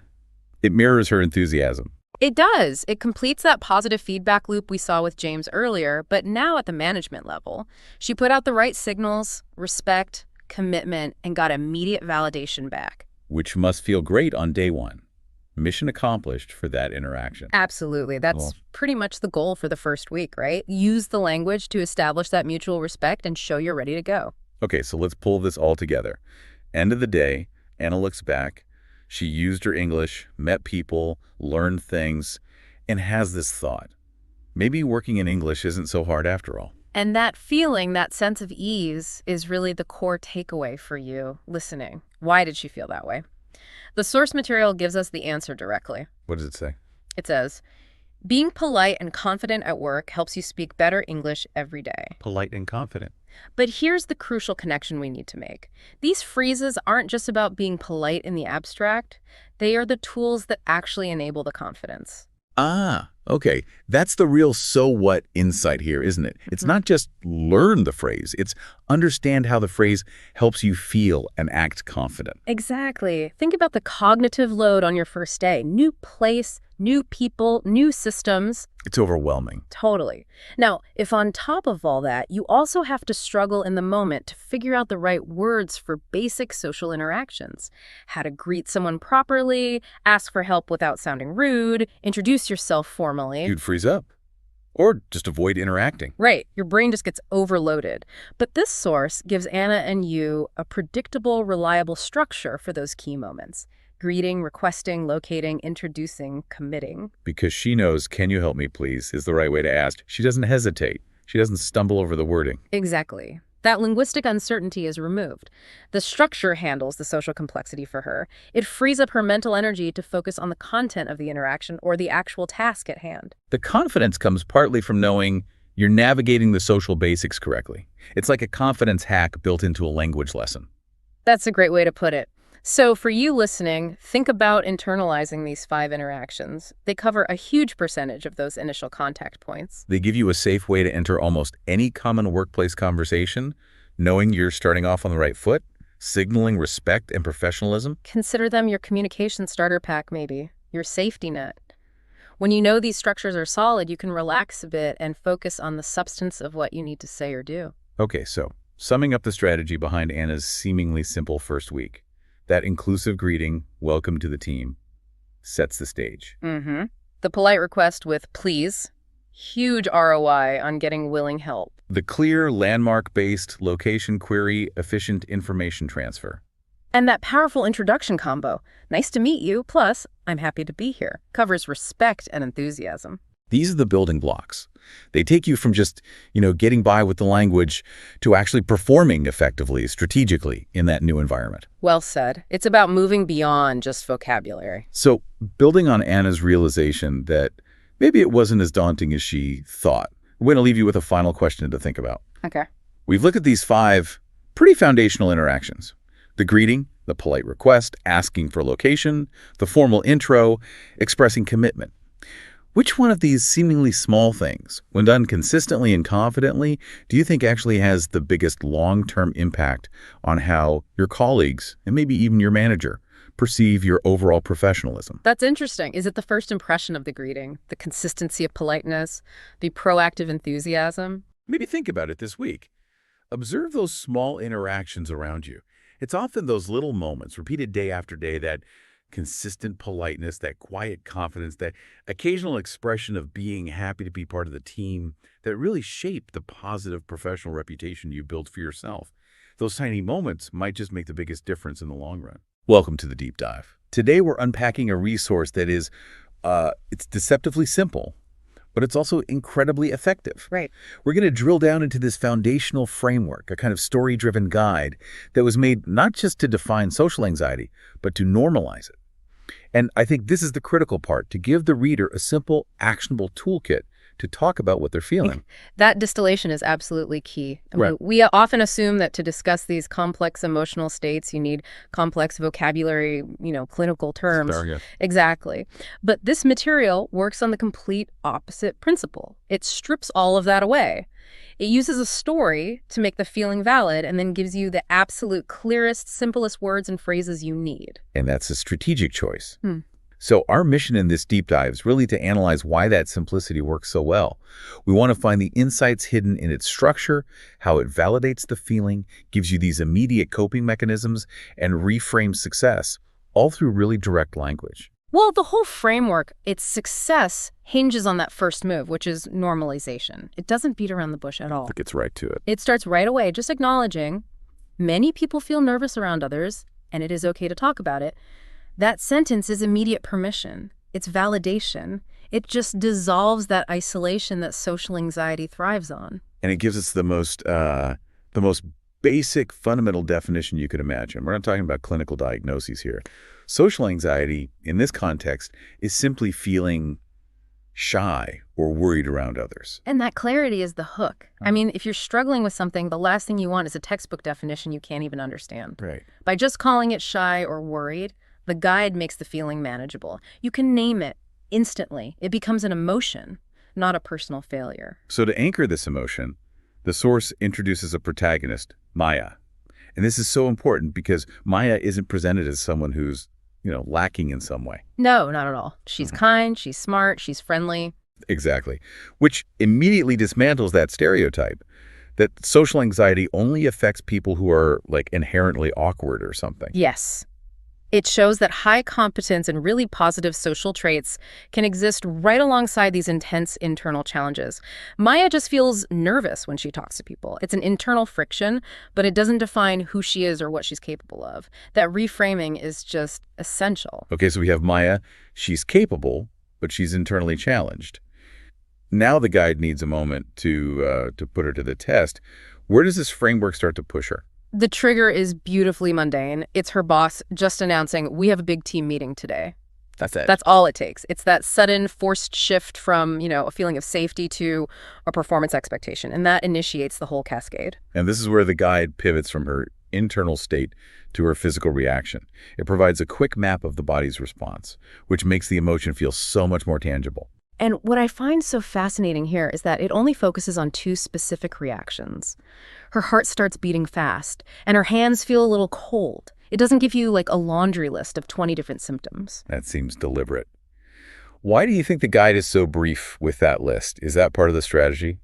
It mirrors her enthusiasm. It does. It completes that positive feedback loop we saw with James earlier, but now at the management level. She put out the right signals: respect, commitment, and got immediate validation back. Which must feel great on day one. Mission accomplished for that interaction. Absolutely. That's pretty much the goal for the first week, right? Use the language to establish that mutual respect and show you're ready to go. Okay, so let's pull this all together. End of the day, Anna looks back. She used her English, met people, learned things, and has this thought: maybe working in English isn't so hard after all. And that feeling, that sense of ease, is really the core takeaway for you listening. Why did she feel that way? The source material gives us the answer directly. What does it say? It says, being polite and confident at work helps you speak better English every day. Polite and confident. But here's the crucial connection we need to make. These phrases aren't just about being polite in the abstract. They are the tools that actually enable the confidence. Ah, okay. That's the real so what insight here, isn't it? It's not just learn the phrase. It's understand how the phrase helps you feel and act confident. Exactly. Think about the cognitive load on your first day. New place, new people, new systems. It's overwhelming. Totally. Now, if on top of all that, you also have to struggle in the moment to figure out the right words for basic social interactions, how to greet someone properly, ask for help without sounding rude, introduce yourself formally. You'd freeze up. Or just avoid interacting. Right. Your brain just gets overloaded. But this source gives Anna and you a predictable, reliable structure for those key moments: greeting, requesting, locating, introducing, committing. Because she knows, "Can you help me, please?" is the right way to ask. She doesn't hesitate. She doesn't stumble over the wording. Exactly. That linguistic uncertainty is removed. The structure handles the social complexity for her. It frees up her mental energy to focus on the content of the interaction or the actual task at hand. The confidence comes partly from knowing you're navigating the social basics correctly. It's like a confidence hack built into a language lesson. That's a great way to put it. So for you listening, think about internalizing these 5 interactions. They cover a huge percentage of those initial contact points. They give you a safe way to enter almost any common workplace conversation, knowing you're starting off on the right foot, signaling respect and professionalism. Consider them your communication starter pack, maybe, your safety net. When you know these structures are solid, you can relax a bit and focus on the substance of what you need to say or do. Okay, so summing up the strategy behind Anna's seemingly simple first week. That inclusive greeting, "Welcome to the team," sets the stage. The polite request with "please," huge ROI on getting willing help. The clear, landmark-based, location query, efficient information transfer. And that powerful introduction combo, "nice to meet you," plus "I'm happy to be here," covers respect and enthusiasm. These are the building blocks. They take you from just, getting by with the language to actually performing effectively, strategically in that new environment. Well said. It's about moving beyond just vocabulary. So, building on Anna's realization that maybe it wasn't as daunting as she thought, we're going to leave you with a final question to think about. Okay. We've looked at these 5 pretty foundational interactions: the greeting, the polite request, asking for location, the formal intro, expressing commitment. Which one of these seemingly small things, when done consistently and confidently, do you think actually has the biggest long-term impact on how your colleagues, and maybe even your manager, perceive your overall professionalism? That's interesting. Is it the first impression of the greeting, the consistency of politeness, the proactive enthusiasm? Maybe think about it this week. Observe those small interactions around you. It's often those little moments, repeated day after day, that consistent politeness, that quiet confidence, that occasional expression of being happy to be part of the team that really shape the positive professional reputation you build for yourself. Those tiny moments might just make the biggest difference in the long run. Welcome to the Deep Dive. Today we're unpacking a resource that is, it's deceptively simple, but it's also incredibly effective. Right. We're going to drill down into this foundational framework, a kind of story-driven guide that was made not just to define social anxiety, but to normalize it. And I think this is the critical part: to give the reader a simple, actionable toolkit to talk about what they're feeling. That distillation is absolutely key. I mean, Right. we often assume that to discuss these complex emotional states, you need complex vocabulary, clinical terms. Sorry, yeah. Exactly. But this material works on the complete opposite principle. It strips all of that away. It uses a story to make the feeling valid and then gives you the absolute clearest, simplest words and phrases you need. And that's a strategic choice. Hmm. So our mission in this deep dive is really to analyze why that simplicity works so well. We want to find the insights hidden in its structure, how it validates the feeling, gives you these immediate coping mechanisms, and reframes success, all through really direct language. Well, the whole framework, its success hinges on that first move, which is normalization. It doesn't beat around the bush at all. It gets right to it. It starts right away, just acknowledging many people feel nervous around others, and it is okay to talk about it. That sentence is immediate permission. It's validation. It just dissolves that isolation that social anxiety thrives on. And it gives us the most basic, fundamental definition you could imagine. We're not talking about clinical diagnoses here. Social anxiety, in this context, is simply feeling shy or worried around others. And that clarity is the hook. I mean, if you're struggling with something, the last thing you want is a textbook definition you can't even understand. Right. By just calling it shy or worried, the guide makes the feeling manageable. You can name it instantly. It becomes an emotion, not a personal failure. So to anchor this emotion, the source introduces a protagonist, Maya. And this is so important because Maya isn't presented as someone who's, lacking in some way. No, not at all. She's kind, she's smart, she's friendly. Exactly. Which immediately dismantles that stereotype that social anxiety only affects people who are inherently awkward or something. Yes. It shows that high competence and really positive social traits can exist right alongside these intense internal challenges. Maya just feels nervous when she talks to people. It's an internal friction, but it doesn't define who she is or what she's capable of. That reframing is just essential. Okay, so we have Maya. She's capable, but she's internally challenged. Now the guide needs a moment to put her to the test. Where does this framework start to push her? The trigger is beautifully mundane. It's her boss just announcing, we have a big team meeting today. That's it. That's all it takes. It's that sudden forced shift from, a feeling of safety to a performance expectation. And that initiates the whole cascade. And this is where the guide pivots from her internal state to her physical reaction. It provides a quick map of the body's response, which makes the emotion feel so much more tangible. And what I find so fascinating here is that it only focuses on two specific reactions. Her heart starts beating fast, and her hands feel a little cold. It doesn't give you a laundry list of 20 different symptoms. That seems deliberate. Why do you think the guide is so brief with that list? Is that part of the strategy?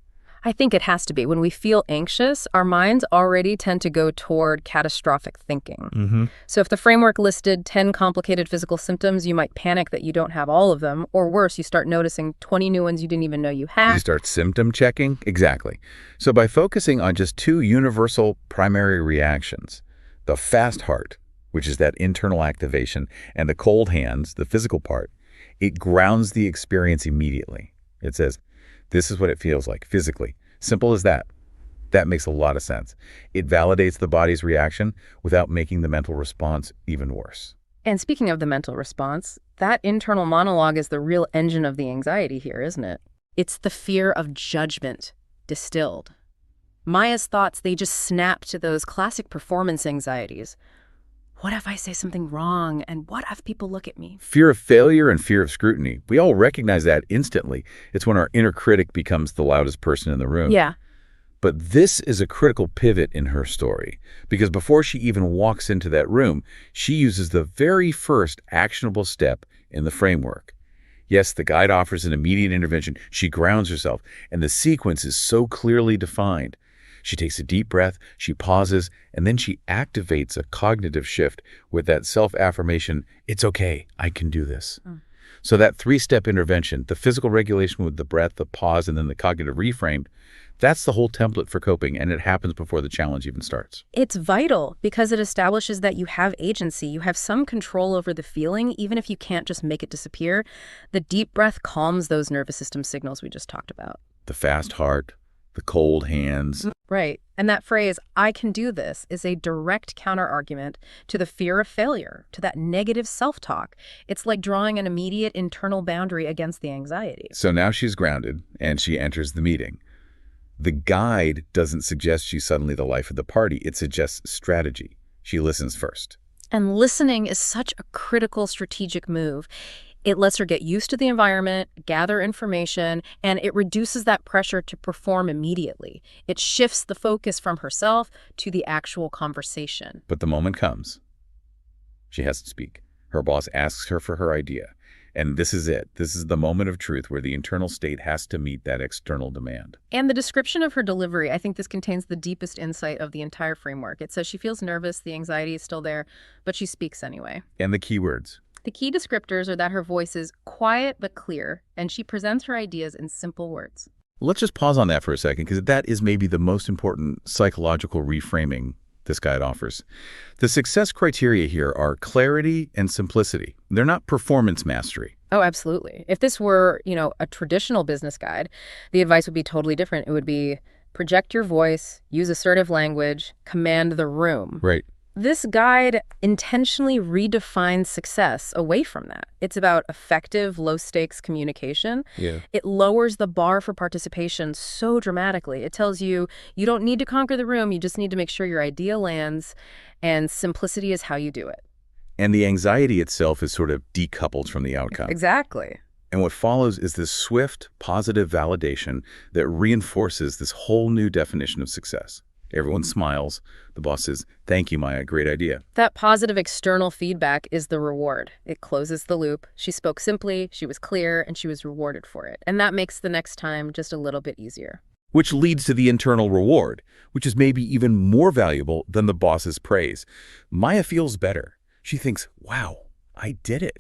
I think it has to be. When we feel anxious, our minds already tend to go toward catastrophic thinking. So if the framework listed 10 complicated physical symptoms, you might panic that you don't have all of them, or worse, you start noticing 20 new ones you didn't even know you had. You start symptom checking? Exactly. So by focusing on just two universal primary reactions, the fast heart, which is that internal activation, and the cold hands, the physical part, it grounds the experience immediately. It says, this is what it feels like physically. Simple as that. That makes a lot of sense. It validates the body's reaction without making the mental response even worse. And speaking of the mental response, that internal monologue is the real engine of the anxiety here, isn't it? It's the fear of judgment distilled. Maya's thoughts, they just snap to those classic performance anxieties. What if I say something wrong? And what if people look at me? Fear of failure and fear of scrutiny. We all recognize that instantly. It's when our inner critic becomes the loudest person in the room. Yeah. But this is a critical pivot in her story, because before she even walks into that room, she uses the very first actionable step in the framework. Yes, the guide offers an immediate intervention. She grounds herself, and the sequence is so clearly defined. She takes a deep breath, she pauses, and then she activates a cognitive shift with that self-affirmation, it's okay, I can do this. So that three-step intervention, the physical regulation with the breath, the pause, and then the cognitive reframe, that's the whole template for coping, and it happens before the challenge even starts. It's vital because it establishes that you have agency. You have some control over the feeling, even if you can't just make it disappear. The deep breath calms those nervous system signals we just talked about. The fast heart, the cold hands. Right. And that phrase, I can do this, is a direct counterargument to the fear of failure, to that negative self-talk. It's like drawing an immediate internal boundary against the anxiety. So now she's grounded, and she enters the meeting. The guide doesn't suggest she's suddenly the life of the party. It suggests strategy. She listens first. And listening is such a critical strategic move. It lets her get used to the environment, gather information, and it reduces that pressure to perform immediately. It shifts the focus from herself to the actual conversation. But the moment comes. She has to speak. Her boss asks her for her idea. And this is it. This is the moment of truth where the internal state has to meet that external demand. And the description of her delivery, I think this contains the deepest insight of the entire framework. It says she feels nervous, the anxiety is still there, but she speaks anyway. And the key words. The key descriptors are that her voice is quiet but clear, and she presents her ideas in simple words. Let's just pause on that for a second, because that is maybe the most important psychological reframing this guide offers. The success criteria here are clarity and simplicity. They're not performance mastery. Oh, absolutely. If this were, a traditional business guide, the advice would be totally different. It would be project your voice, use assertive language, command the room. Right. This guide intentionally redefines success away from that. It's about effective, low-stakes communication. Yeah. It lowers the bar for participation so dramatically. It tells you you don't need to conquer the room, you just need to make sure your idea lands, and simplicity is how you do it. And the anxiety itself is sort of decoupled from the outcome. Exactly. And what follows is this swift, positive validation that reinforces this whole new definition of success. Everyone smiles. The boss says, "Thank you, Maya. Great idea." That positive external feedback is the reward. It closes the loop. She spoke simply, she was clear, and she was rewarded for it. And that makes the next time just a little bit easier. Which leads to the internal reward, which is maybe even more valuable than the boss's praise. Maya feels better. She thinks, wow, I did it.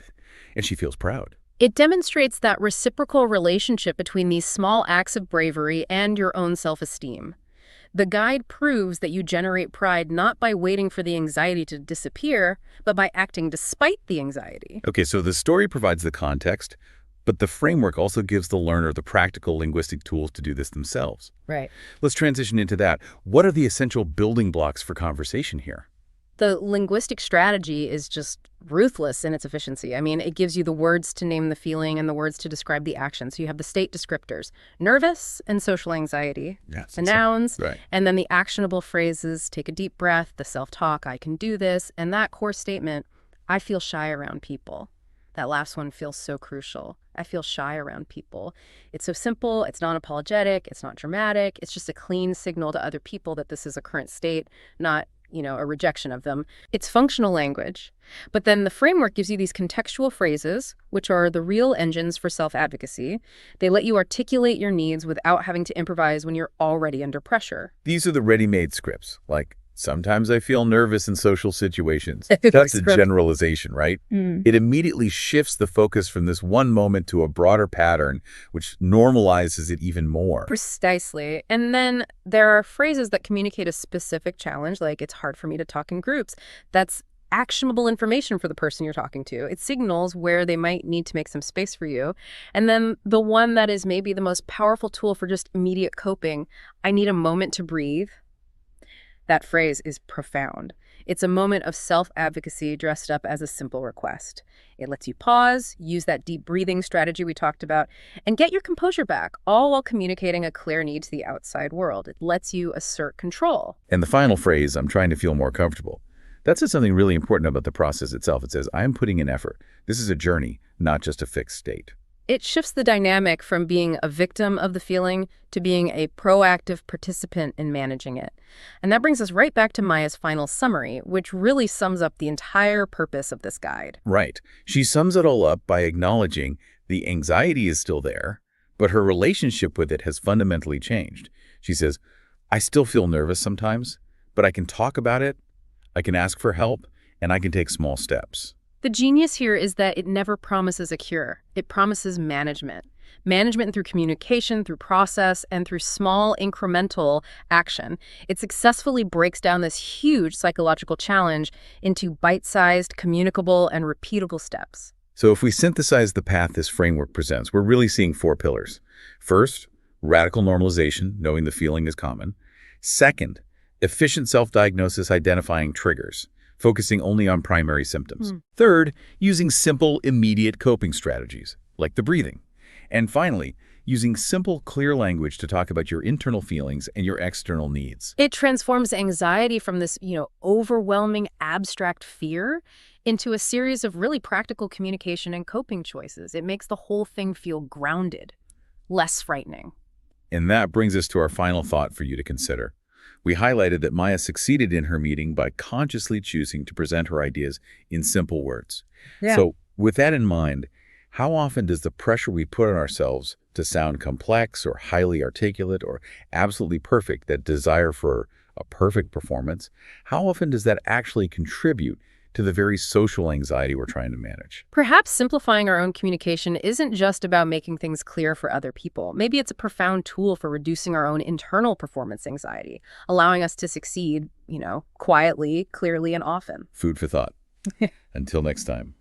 And she feels proud. It demonstrates that reciprocal relationship between these small acts of bravery and your own self-esteem. The guide proves that you generate pride not by waiting for the anxiety to disappear, but by acting despite the anxiety. Okay, so the story provides the context, but the framework also gives the learner the practical linguistic tools to do this themselves. Right. Let's transition into that. What are the essential building blocks for conversation here? The linguistic strategy is just ruthless in its efficiency. I mean, it gives you the words to name the feeling and the words to describe the action. So you have the state descriptors, nervous and social anxiety, the nouns, right, and then the actionable phrases, take a deep breath, the self-talk, I can do this, and that core statement, I feel shy around people. That last one feels so crucial. I feel shy around people. It's so simple, it's non-apologetic, it's not dramatic, it's just a clean signal to other people that this is a current state, not a rejection of them. It's functional language. But then the framework gives you these contextual phrases, which are the real engines for self-advocacy. They let you articulate your needs without having to improvise when you're already under pressure. These are the ready-made scripts, like, sometimes I feel nervous in social situations. That's a generalization, right? It immediately shifts the focus from this one moment to a broader pattern, which normalizes it even more. Precisely. And then there are phrases that communicate a specific challenge, like it's hard for me to talk in groups. That's actionable information for the person you're talking to. It signals where they might need to make some space for you. And then the one that is maybe the most powerful tool for just immediate coping, I need a moment to breathe. That phrase is profound. It's a moment of self-advocacy dressed up as a simple request. It lets you pause, use that deep breathing strategy we talked about, and get your composure back, all while communicating a clear need to the outside world. It lets you assert control. And the final phrase, I'm trying to feel more comfortable. That says something really important about the process itself. It says, I am putting in effort. This is a journey, not just a fixed state. It shifts the dynamic from being a victim of the feeling to being a proactive participant in managing it. And that brings us right back to Maya's final summary, which really sums up the entire purpose of this guide. Right. She sums it all up by acknowledging the anxiety is still there, but her relationship with it has fundamentally changed. She says, I still feel nervous sometimes, but I can talk about it, I can ask for help, and I can take small steps. The genius here is that it never promises a cure. It promises management. Management through communication, through process, and through small incremental action. It successfully breaks down this huge psychological challenge into bite-sized, communicable, and repeatable steps. So if we synthesize the path this framework presents, we're really seeing 4 pillars. First, radical normalization, knowing the feeling is common. Second, efficient self-diagnosis identifying triggers, focusing only on primary symptoms. Third, using simple, immediate coping strategies, like the breathing. And finally, using simple, clear language to talk about your internal feelings and your external needs. It transforms anxiety from this, overwhelming abstract fear into a series of really practical communication and coping choices. It makes the whole thing feel grounded, less frightening. And that brings us to our final thought for you to consider. We highlighted that Maya succeeded in her meeting by consciously choosing to present her ideas in simple words. Yeah. So with that in mind, how often does the pressure we put on ourselves to sound complex or highly articulate or absolutely perfect, that desire for a perfect performance, how often does that actually contribute to the very social anxiety we're trying to manage? Perhaps simplifying our own communication isn't just about making things clear for other people. Maybe it's a profound tool for reducing our own internal performance anxiety, allowing us to succeed, quietly, clearly, and often. Food for thought. Until next time.